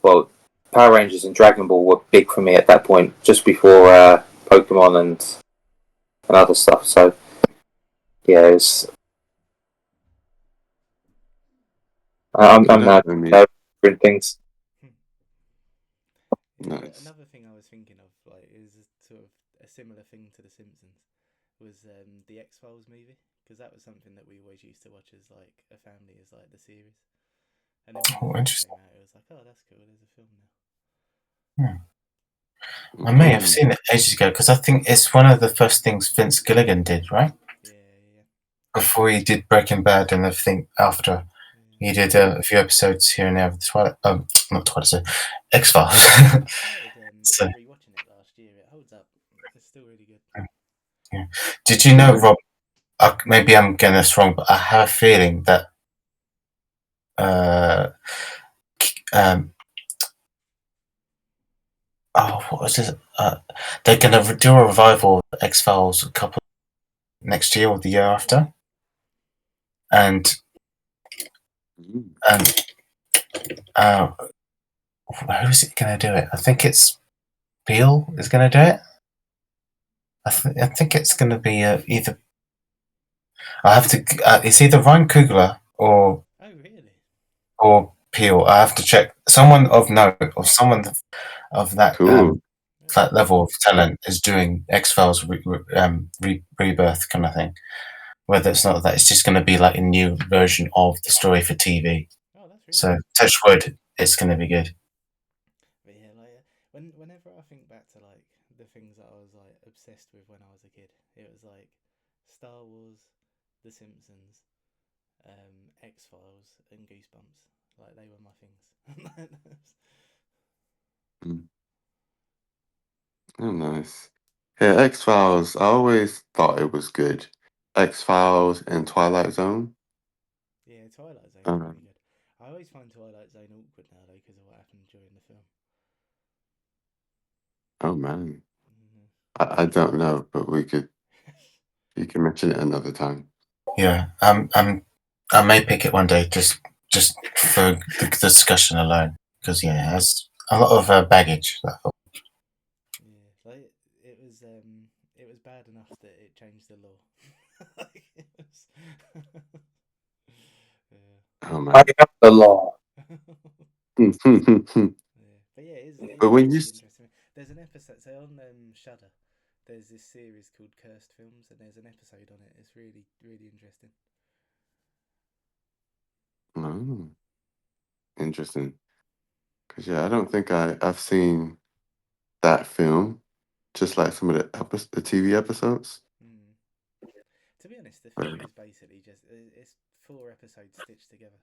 Power Rangers and Dragon Ball were big for me at that point, just before Pokemon and other stuff. So yeah, it's I'm now different things. Nice. Another thing I was thinking of, like, is sort of a similar thing to The Simpsons, was the X-Files movie, because that was something that we always used to watch as like a family, as like the series. And then when the film came out, it was like, oh, that's cool. There's a film now. I may have seen it ages ago because I think it's one of the first things Vince Gilligan did, right? Yeah. Before he did Breaking Bad and everything after. He did a few episodes here and there of the Twilight, not Twilight, X-Files. I started rewatching it last year. It holds up. It's still really good. Yeah. Did you know, Rob? Maybe I'm getting this wrong, but I have a feeling that what was it? They're going to do a revival of X-Files next year or the year after, and who's it going to do it? I think it's Beale is going to do it. I think it's going to be either. I have to. It's either Ryan Coogler or. Oh really? Or Peel. I have to check. Someone of note or someone of that that level of talent is doing X-Files rebirth kind of thing. Whether it's not that, it's just going to be like a new version of the story for TV. Oh, that's really so good. touch wood, it's going to be good. But yeah, like whenever I think back to like the things that I was like obsessed with when I was a kid, it was like Star Wars, The Simpsons, X-Files, and Goosebumps. Like they were my things. Oh, nice. Yeah, X-Files. I always thought it was good. X-Files and Twilight Zone. Yeah, Twilight Zone was really good. I always find Twilight Zone awkward now though because of what happened during the film. Oh man, I don't know, but you can mention it another time. Yeah, I may pick it one day just for the discussion alone because it has a lot of baggage. That film. Yeah, like it was bad enough that it changed the law. Like, it was Oh I man. am the law. Yeah. But yeah, it But is when you really interesting. There's an episode, so on Shudder, there's this series called Cursed Films, and there's an episode on it. It's really, really interesting. oh, interesting. Because yeah, I don't think I've seen that film. Just like some of the TV episodes. Mm. To be honest, the But, film is basically just it's 4 episodes stitched together.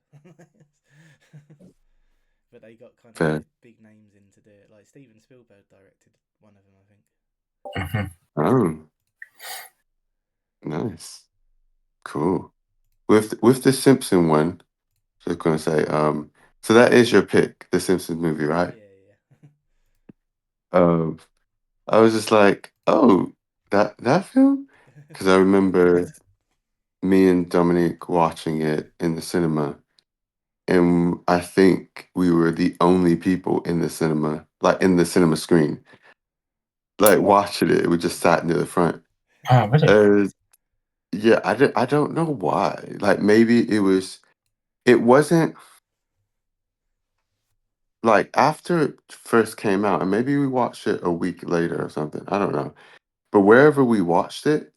But they got kind of fair. like big names in to do it. Like Steven Spielberg directed one of them, I think. Mhm. Oh, nice, cool. With the Simpson one, just gonna say, so that is your pick, the Simpsons movie, right? Yeah. Um, I was just like, oh, that film, because I remember me and Dominique watching it in the cinema, and I think we were the only people in the cinema, like in the cinema screen, like watching it. We just sat near the front. Oh, really? Yeah, I don't know why. Like maybe it wasn't like after it first came out, and maybe we watched it a week later or something. I don't know. But wherever we watched it,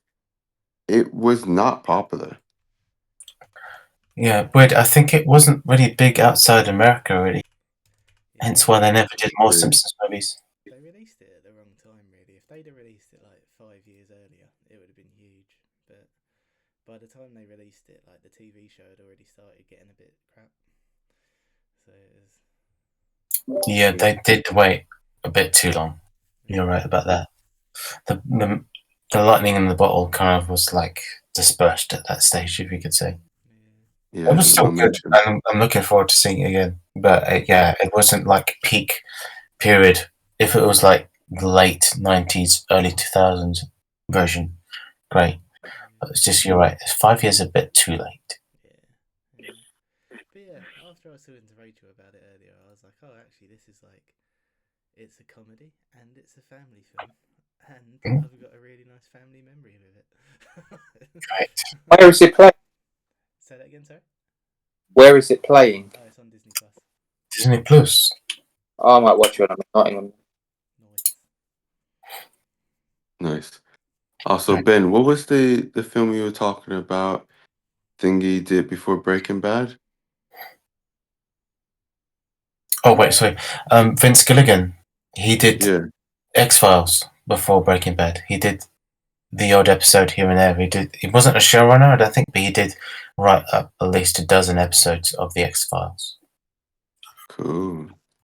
it was not popular. Yeah, weird. I think it wasn't really big outside America, really. Hence Yeah. why they never did more Yeah. Simpsons movies. They released it at the wrong time, really. If they'd have released it like 5 years earlier, it would have been huge. But by the time they released it, like the TV show had already started getting a bit crap. So it was. Yeah, they did wait a bit too long. You're right about that. The lightning in the bottle kind of was like dispersed at that stage, if you could say. Yeah. It Yeah, was the still good. momentum. I'm looking forward to seeing it again. But yeah, it wasn't like peak period. If it was like the late 90s, early 2000s version, great. But it's just, you're right, 5 years a bit too late. Yeah. But yeah, after I was talking to Rachel about it earlier, I was like, oh, actually, this is like, it's a comedy and it's a family film, and I've got a really nice family memory with it. Great. Where is it playing? Say that again, sorry? Where is it playing? Oh, it's on Disney Plus. Disney Plus. Oh, I might watch it when I'm in Nottingham. Nice. Nice. Also, Ben, what was the film you were talking about? Thingy did before Breaking Bad? Oh, wait, sorry. Vince Gilligan. He did Yeah, X-Files before Breaking Bad. He did the odd episode here and there. He wasn't a showrunner, I don't think, but he did write up at least a dozen episodes of the X-Files. cool.